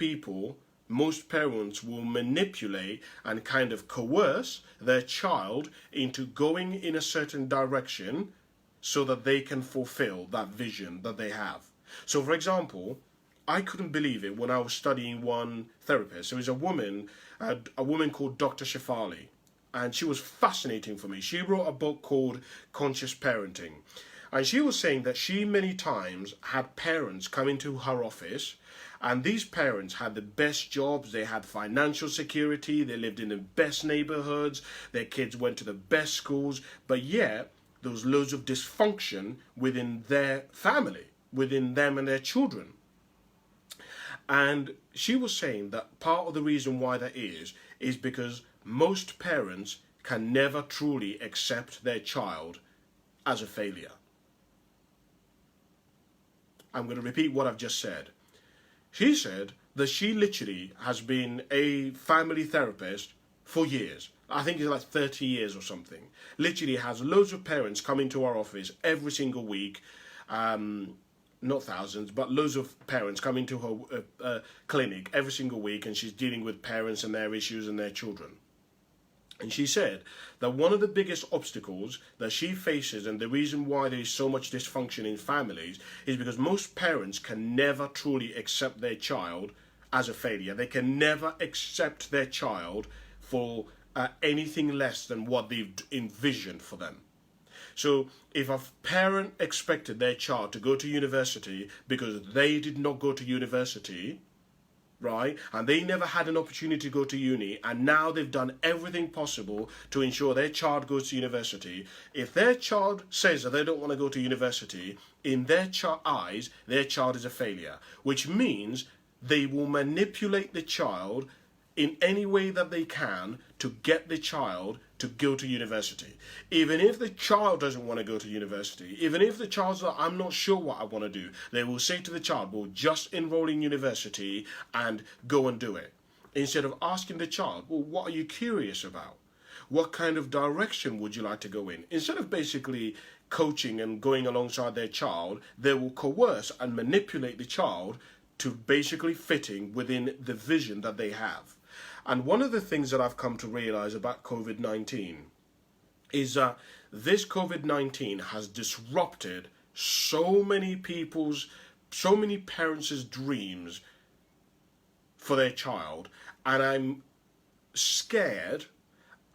parents will manipulate and kind of coerce their child into going in a certain direction so that they can fulfill that vision that they have. So, for example, I couldn't believe it when I was studying one therapist. There was a woman called Dr. Shefali, and she was fascinating for me. She wrote a book called Conscious Parenting. And she was saying that she many times had parents come into her office, and these parents had the best jobs, they had financial security, they lived in the best neighborhoods, their kids went to the best schools, but yet there was loads of dysfunction within their family, within them and their children. And she was saying that part of the reason why that is because most parents can never truly accept their child as a failure. I'm going to repeat what I've just said. She said that she literally has been a family therapist for years. I think it's like 30 years or something. Literally has loads of parents come into our office every single week. Not thousands, but loads of parents come into her clinic every single week, and she's dealing with parents and their issues and their children. And she said that one of the biggest obstacles that she faces, and the reason why there is so much dysfunction in families, is because most parents can never truly accept their child as a failure. They can never accept their child for anything less than what they've envisioned for them. So if a parent expected their child to go to university because they did not go to university, right, and they never had an opportunity to go to uni, and now they've done everything possible to ensure their child goes to university, if their child says that they don't want to go to university, in their eyes, their child is a failure, which means they will manipulate the child in any way that they can to get the child to go to university. Even if the child doesn't want to go to university, even if the child's like, I'm not sure what I want to do, they will say to the child, well, just enroll in university and go and do it. Instead of asking the child, well, what are you curious about? What kind of direction would you like to go in? Instead of basically coaching and going alongside their child, they will coerce and manipulate the child to basically fitting within the vision that they have. And one of the things that I've come to realize about COVID-19 is that this COVID-19 has disrupted so many parents' dreams for their child. And I'm scared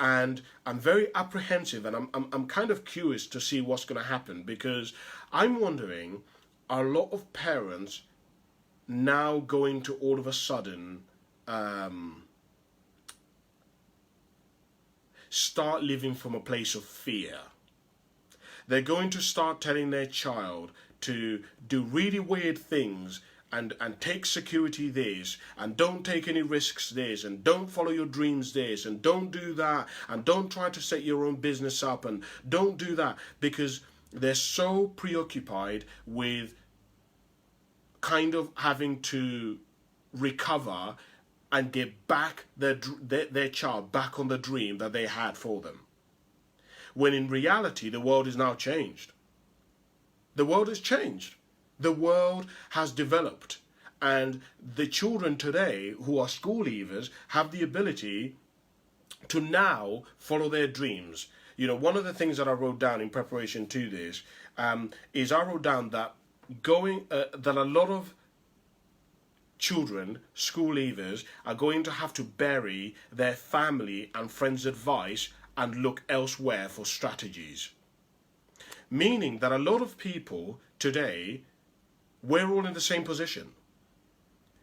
and I'm very apprehensive, and I'm kind of curious to see what's going to happen, because I'm wondering, are a lot of parents now going to all of a sudden start living from a place of fear? They're going to start telling their child to do really weird things and take security this, and don't take any risks this, and don't follow your dreams this, and don't do that, and don't try to set your own business up, and don't do that, because they're so preoccupied with kind of having to recover and get back their child back on the dream that they had for them. When in reality, the world is now changed. The world has changed. The world has developed. And the children today who are school leavers have the ability to now follow their dreams. You know, one of the things that I wrote down in preparation to this is I wrote down that that a lot of children, school leavers, are going to have to bury their family and friends' advice and look elsewhere for strategies. Meaning that a lot of people today, we're all in the same position.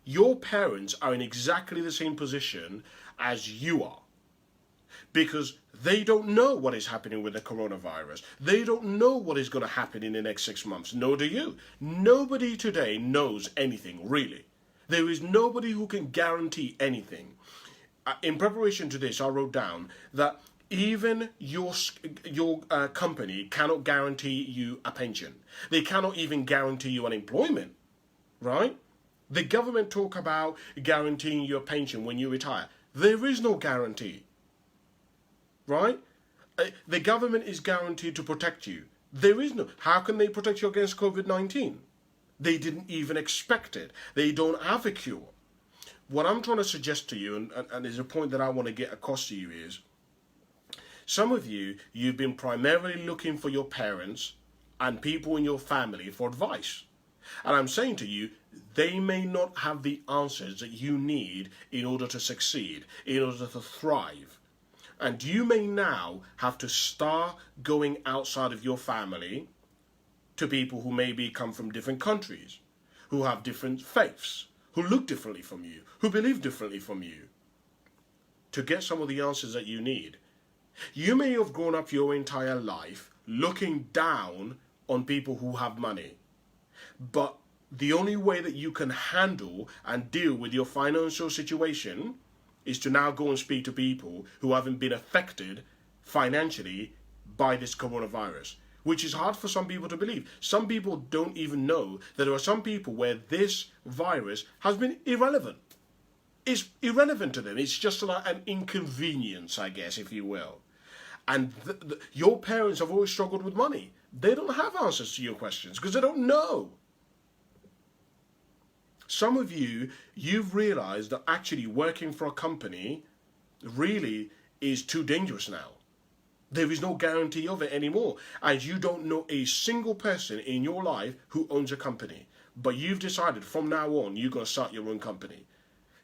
Your parents are in exactly the same position as you are, because they don't know what is happening with the coronavirus. They don't know what is going to happen in the next 6 months. Nor do you. Nobody today knows anything, really. There is nobody who can guarantee anything. In preparation to this, I wrote down that even your company cannot guarantee you a pension. They cannot even guarantee you unemployment, right? The government talk about guaranteeing your pension when you retire. There is no guarantee, right? The government is guaranteed to protect you. There is no. How can they protect you against COVID-19? They didn't even expect it. They don't have a cure. What I'm trying to suggest to you, and is a point that I want to get across to you, is some of you, you've been primarily looking for your parents and people in your family for advice. And I'm saying to you, they may not have the answers that you need in order to succeed, in order to thrive. And you may now have to start going outside of your family to people who maybe come from different countries, who have different faiths, who look differently from you, who believe differently from you, to get some of the answers that you need. You may have grown up your entire life looking down on people who have money, but the only way that you can handle and deal with your financial situation is to now go and speak to people who haven't been affected financially by this coronavirus, which is hard for some people to believe. Some people don't even know that there are some people where this virus has been irrelevant. It's irrelevant to them. It's just like an inconvenience, I guess, if you will. And your parents have always struggled with money. They don't have answers to your questions because they don't know. Some of you, you've realized that actually working for a company really is too dangerous now. There is no guarantee of it anymore. And you don't know a single person in your life who owns a company. But you've decided from now on, you're going to start your own company.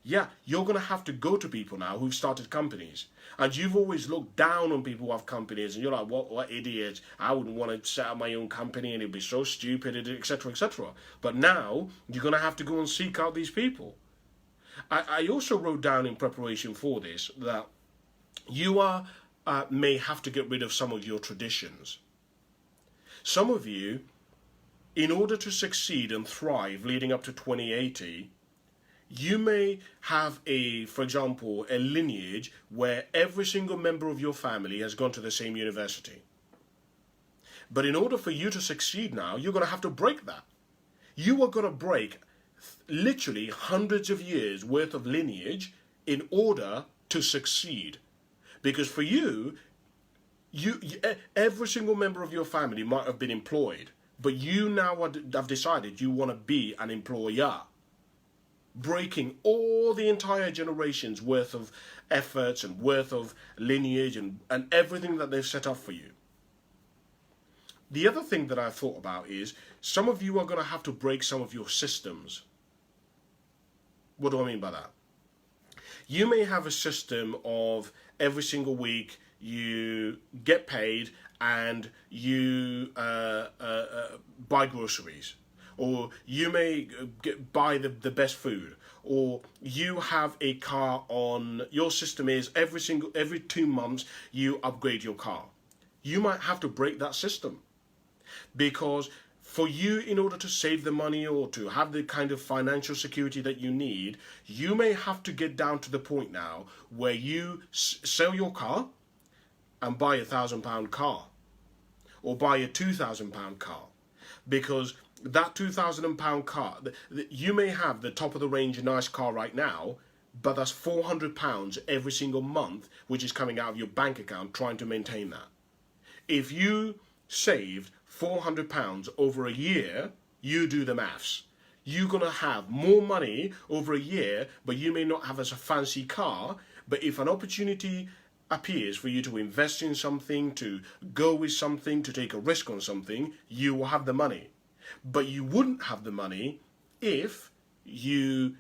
Yeah, you're going to have to go to people now who've started companies. And you've always looked down on people who have companies. And you're like, what idiots. I wouldn't want to set up my own company and it'd be so stupid, etc., etc. But now, you're going to have to go and seek out these people. I also wrote down in preparation for this that you may have to get rid of some of your traditions. Some of you, in order to succeed and thrive leading up to 2080, you may have for example, a lineage where every single member of your family has gone to the same university. But in order for you to succeed now, you're going to have to break that. You are going to break literally hundreds of years worth of lineage in order to succeed. Because for you, every single member of your family might have been employed, but you now have decided you want to be an employer, breaking all the entire generation's worth of efforts and worth of lineage and everything that they've set up for you. The other thing that I've thought about is some of you are going to have to break some of your systems. What do I mean by that? You may have a system of every single week you get paid and you buy groceries, or you may buy the best food, or you have a car on your system is every 2 months you upgrade your car. You might have to break that system, because for you, in order to save the money or to have the kind of financial security that you need, you may have to get down to the point now where you sell your car and buy £1,000 car, or buy a £2,000 car, because that £2,000 car, you may have the top of the range nice car right now, but that's £400 every single month, which is coming out of your bank account trying to maintain that. If you saved £400 over a year, you do the maths. You're going to have more money over a year, but you may not have as a fancy car. But if an opportunity appears for you to invest in something, to go with something, to take a risk on something, you will have the money. But you wouldn't have the money if you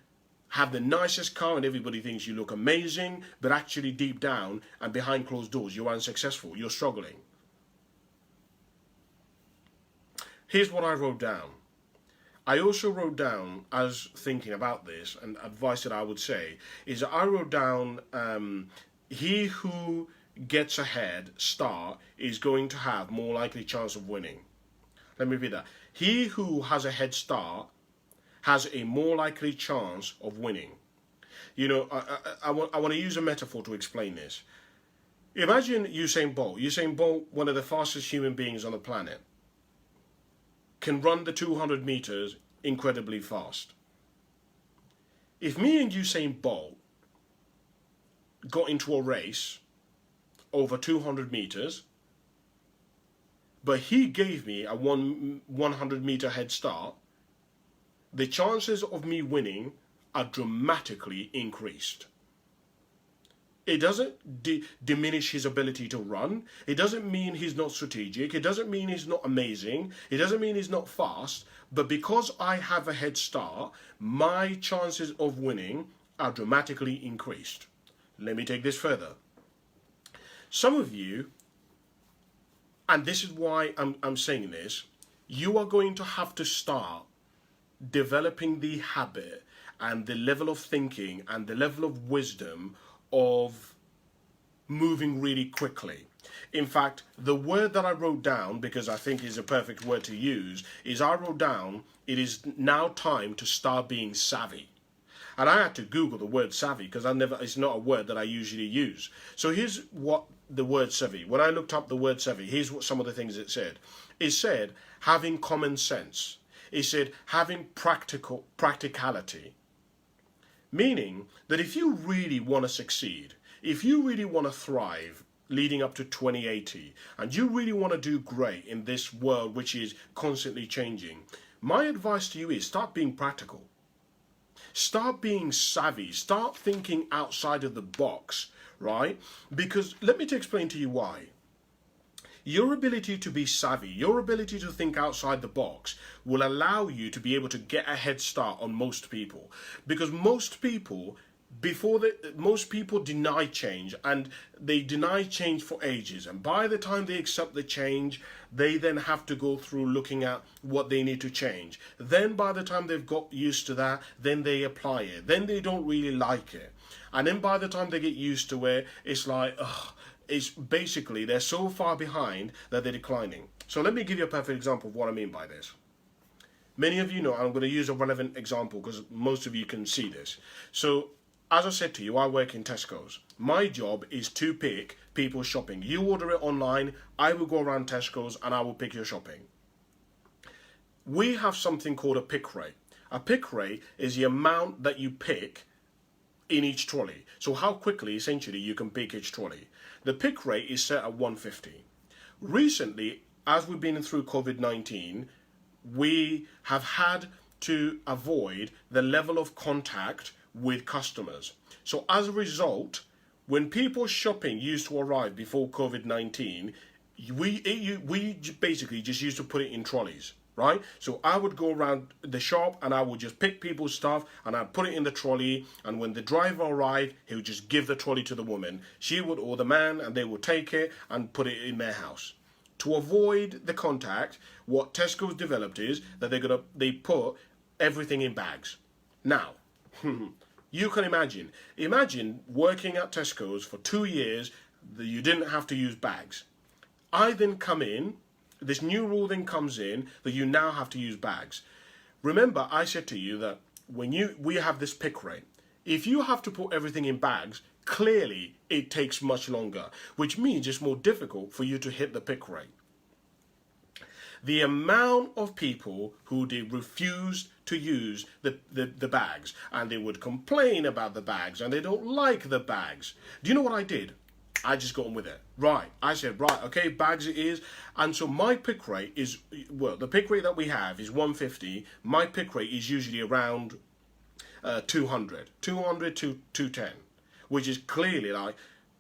have the nicest car and everybody thinks you look amazing, but actually deep down and behind closed doors, you're unsuccessful, you're struggling. Here's what I wrote down. I also wrote down, as thinking about this, and advice that I would say, is that I wrote down, he who gets a head start is going to have more likely chance of winning. Let me repeat that. He who has a head start has a more likely chance of winning. You know, I want to use a metaphor to explain this. Imagine Usain Bolt. Usain Bolt, one of the fastest human beings on the planet, can run the 200 meters incredibly fast. If me and Usain Bolt got into a race over 200 meters, but he gave me a 100-meter head start, the chances of me winning are dramatically increased. It doesn't diminish his ability to run. It doesn't mean he's not strategic. It doesn't mean he's not amazing. It doesn't mean he's not fast. But because I have a head start, my chances of winning are dramatically increased. Let me take this further. Some of you, and this is why I'm saying this, you are going to have to start developing the habit and the level of thinking and the level of wisdom of moving really quickly. In fact, the word that I wrote down, because I think is a perfect word to use, is I wrote down, it is now time to start being savvy. And I had to Google the word savvy because it's not a word that I usually use. So here's what the word savvy, when I looked up the word savvy, here's what some of the things it said. It said having common sense. It said having practicality. Meaning that if you really want to succeed, if you really want to thrive leading up to 2080, and you really want to do great in this world which is constantly changing, my advice to you is start being practical. Start being savvy. Start thinking outside of the box, right? Because let me explain to you why. Your ability to be savvy, your ability to think outside the box will allow you to be able to get a head start on most people. Because most people deny change, and they deny change for ages. And by the time they accept the change, they then have to go through looking at what they need to change. Then by the time they've got used to that, then they apply it. Then they don't really like it. And then by the time they get used to it, it's like, ugh. It's basically they're so far behind that they're declining. So let me give you a perfect example of what I mean by this. Many of you know I'm going to use a relevant example because most of you can see this. So as I said to you, I work in Tesco's. My job is to pick people's shopping. You order it online, I will go around Tesco's and I will pick your shopping. We have something called a pick rate. A pick rate is the amount that you pick in each trolley. So how quickly essentially you can pick each trolley. The pick rate is set at 150. Recently, as we've been through COVID-19, we have had to avoid the level of contact with customers. So as a result, when people's shopping used to arrive before COVID-19, we basically just used to put it in trolleys. Right? So I would go around the shop and I would just pick people's stuff and I'd put it in the trolley, and when the driver arrived, he would just give the trolley to the woman. She would, or the man, and they would take it and put it in their house. To avoid the contact, what Tesco's developed is that they put everything in bags. Now, you can imagine working at Tesco's for 2 years that you didn't have to use bags. I then come in. This new rule then comes in that you now have to use bags. Remember, I said to you that we have this pick rate. If you have to put everything in bags, clearly it takes much longer, which means it's more difficult for you to hit the pick rate. The amount of people who did refuse to use the bags, and they would complain about the bags, and they don't like the bags. Do you know what I did? I just got on with it. Right. I said, right, okay, bags it is. And so my pick rate is, well, the pick rate that we have is 150. My pick rate is usually around 200 to 210, which is clearly like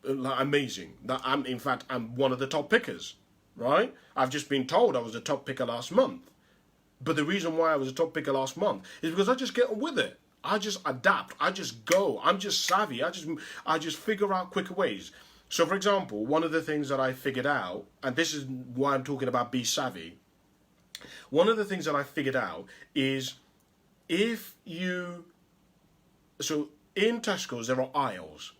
amazing. That I'm one of the top pickers, right? I've just been told I was the top picker last month. But the reason why I was a top picker last month is because I just get on with it. I just adapt. I just go. I'm just savvy. I just figure out quicker ways. So, for example, one of the things that I figured out, and this is why I'm talking about be savvy, one of the things that I figured out is so in Tesco's there are aisles.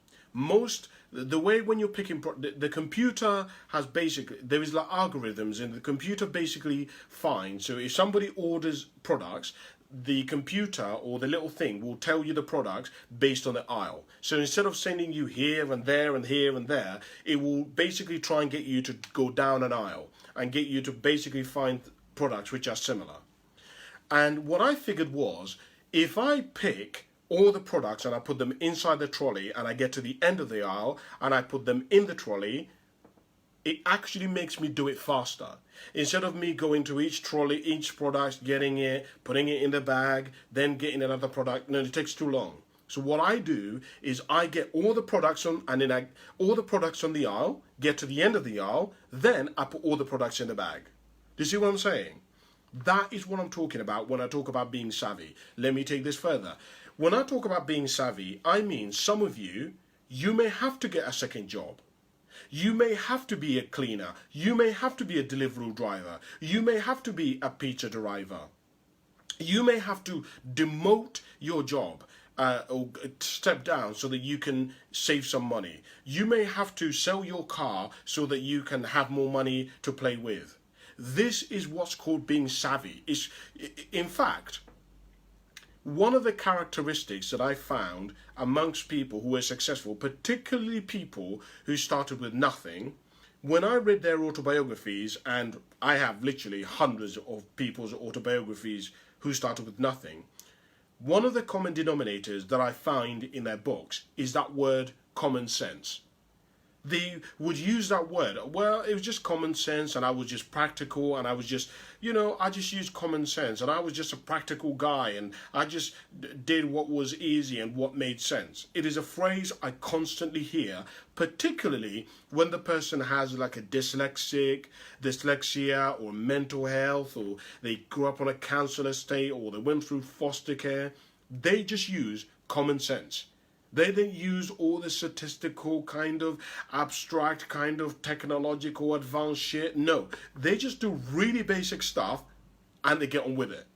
The way when you're picking, the computer has basically, there is like algorithms and the computer basically finds, so if somebody orders products, the computer or the little thing will tell you the product based on the aisle. So instead of sending you here and there and here and there, it will basically try and get you to go down an aisle and get you to basically find products which are similar. And what I figured was, if I pick all the products and I put them inside the trolley and I get to the end of the aisle and I put them in the trolley, it actually makes me do it faster. Instead of me going to each trolley, each product, getting it, putting it in the bag, then getting another product, no, it takes too long. So what I do is I get all the products on, and then all the products on the aisle, get to the end of the aisle, then I put all the products in the bag. Do you see what I'm saying? That is what I'm talking about when I talk about being savvy. Let me take this further. When I talk about being savvy, I mean some of you may have to get a second job. You may have to be a cleaner. You may have to be a delivery driver. You may have to be a pizza driver. You may have to demote your job or step down so that you can save some money. You may have to sell your car so that you can have more money to play with. This is what's called being savvy. In fact, one of the characteristics that I found amongst people who were successful, particularly people who started with nothing, when I read their autobiographies, and I have literally hundreds of people's autobiographies who started with nothing, one of the common denominators that I find in their books is that word common sense. They would use that word. Well, it was just common sense and I was just practical and I was just, I just used common sense and I was just a practical guy and I just did what was easy and what made sense. It is a phrase I constantly hear, particularly when the person has like a dyslexia or mental health, or they grew up on a council estate, or they went through foster care. They just use common sense. They don't use all the statistical kind of abstract kind of technological advanced shit. No, they just do really basic stuff and they get on with it.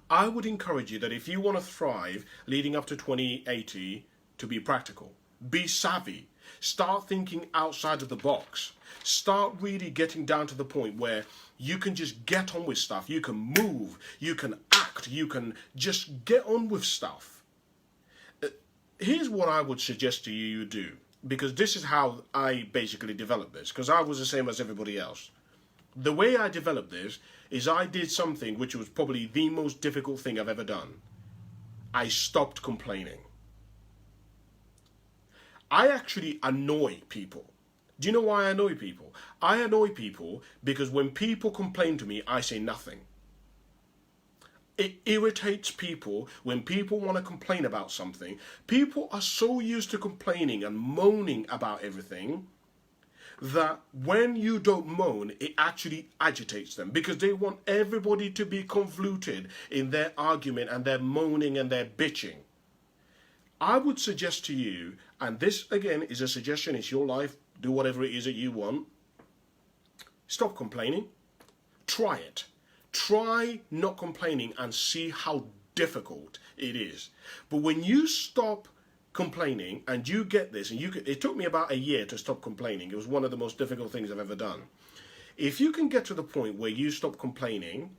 I would encourage you that if you want to thrive leading up to 2080, to be practical, be savvy, start thinking outside of the box, start really getting down to the point where you can just get on with stuff, you can move, you can act, you can just get on with stuff. Here's what I would suggest to you do, because this is how I basically developed this, because I was the same as everybody else. The way I developed this is I did something which was probably the most difficult thing I've ever done. I stopped complaining. I actually annoy people. Do you know why I annoy people? I annoy people because when people complain to me, I say nothing. It irritates people when people want to complain about something. People are so used to complaining and moaning about everything that when you don't moan, it actually agitates them because they want everybody to be convoluted in their argument and their moaning and their bitching. I would suggest to you, and this again is a suggestion, it's your life, do whatever it is that you want. Stop complaining. Try it. Try not complaining and see how difficult it is. But when you stop complaining and you get this, and it took me about a year to stop complaining. It was one of the most difficult things I've ever done. If you can get to the point where you stop complaining,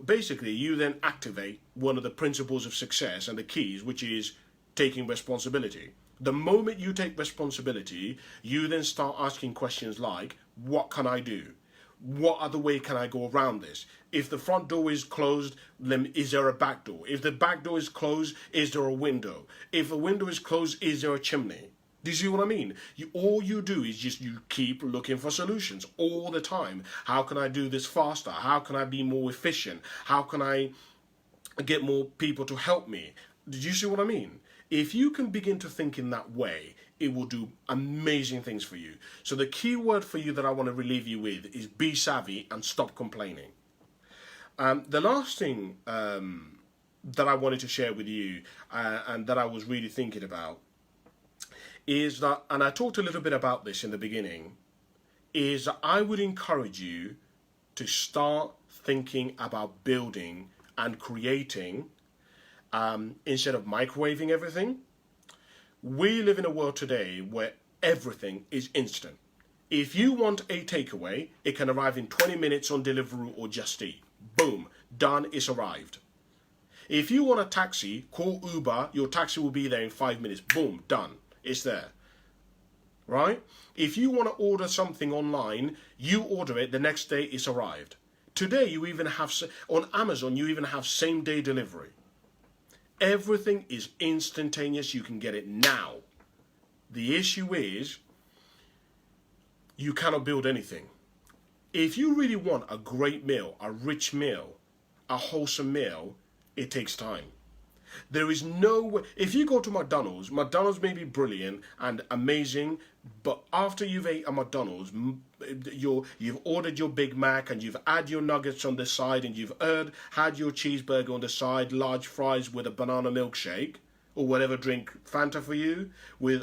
basically you then activate one of the principles of success and the keys, which is taking responsibility. The moment you take responsibility, you then start asking questions like, what can I do? What other way can I go around this? If the front door is closed, then is there a back door? If the back door is closed, is there a window? If a window is closed, is there a chimney? Do you see what I mean? All you do is just you keep looking for solutions all the time. How can I do this faster? How can I be more efficient? How can I get more people to help me? Did you see what I mean? If you can begin to think in that way, it will do amazing things for you. So the key word for you that I want to relieve you with is be savvy and stop complaining. The last thing that I wanted to share with you and that I was really thinking about is that, and I talked a little bit about this in the beginning, is that I would encourage you to start thinking about building and creating instead of microwaving everything. We live in a world today where everything is instant. If you want a takeaway, it can arrive in 20 minutes on Deliveroo or Just Eat. boom, done, it's arrived. If you want a taxi, call Uber, your taxi will be there in 5 minutes, boom, done, it's there. Right? If you want to order something online, you order it, the next day it's arrived. Today you even have, on Amazon, you even have same day delivery. Everything is instantaneous, you can get it now. The issue is, you cannot build anything. If you really want a great meal, a rich meal, a wholesome meal, it takes time. There is no way. If you go to McDonald's may be brilliant and amazing, but after you've ate at McDonald's, you've ordered your Big Mac and you've had your nuggets on the side and you've had your cheeseburger on the side, large fries with a banana milkshake or whatever drink, Fanta for you,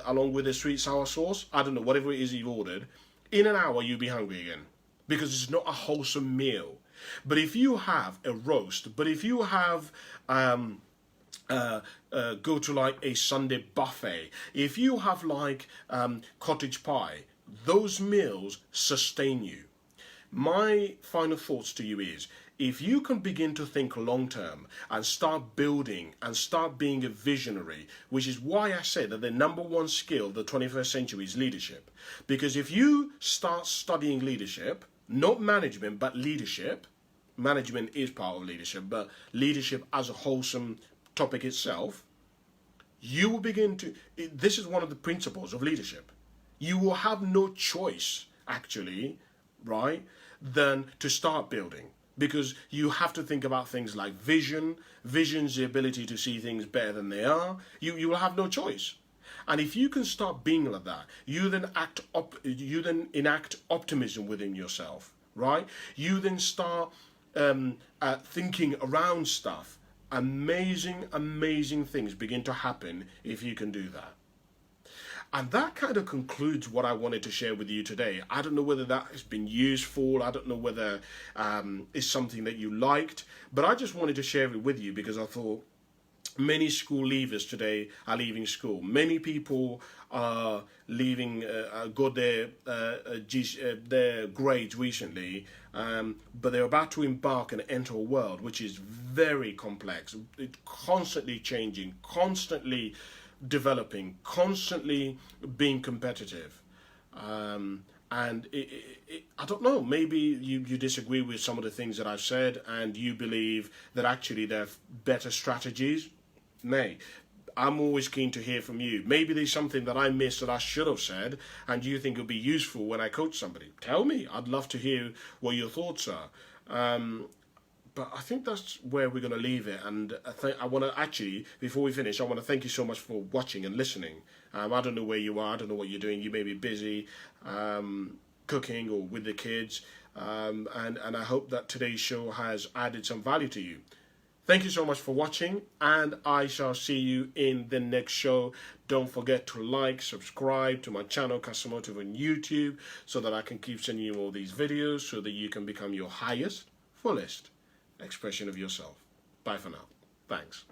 along with a sweet sour sauce, I don't know, whatever it is you've ordered, in an hour you'll be hungry again because it's not a wholesome meal. But if you have a roast, but if you have go to like a Sunday buffet, if you have like cottage pie, those meals sustain you. My final thoughts to you is, if you can begin to think long term and start building and start being a visionary, which is why I said that the number one skill of the 21st century is leadership. Because if you start studying leadership, not management, but leadership, management is part of leadership, but leadership as a wholesome topic itself, you will begin to, this is one of the principles of leadership. You will have no choice, actually, right, than to start building. Because you have to think about things like vision. Vision's the ability to see things better than they are. You will have no choice. And if you can start being like that, you then enact optimism within yourself, right? You then start thinking around stuff. Amazing things begin to happen if you can do that. And that kind of concludes what I wanted to share with you today. I don't know whether that has been useful. I don't know whether it's something that you liked. But I just wanted to share it with you because I thought many school leavers today are leaving school. Many people are leaving, got their grades recently, but they're about to embark and enter a world which is very complex, constantly changing, constantly developing, constantly being competitive. And I don't know, maybe you disagree with some of the things that I've said and you believe that actually there are better strategies. I'm always keen to hear from you. Maybe there's something that I missed that I should have said and you think it'll be useful when I coach somebody. Tell me. I'd love to hear what your thoughts are. But I think that's where we're going to leave it. And I want to actually, before we finish, I want to thank you so much for watching and listening. I don't know where you are. I don't know what you're doing. You may be busy cooking or with the kids. And I hope that today's show has added some value to you. Thank you so much for watching, and I shall see you in the next show. Don't forget to like, subscribe to my channel, Cassimotive, on YouTube, so that I can keep sending you all these videos so that you can become your highest, fullest expression of yourself. Bye for now. Thanks.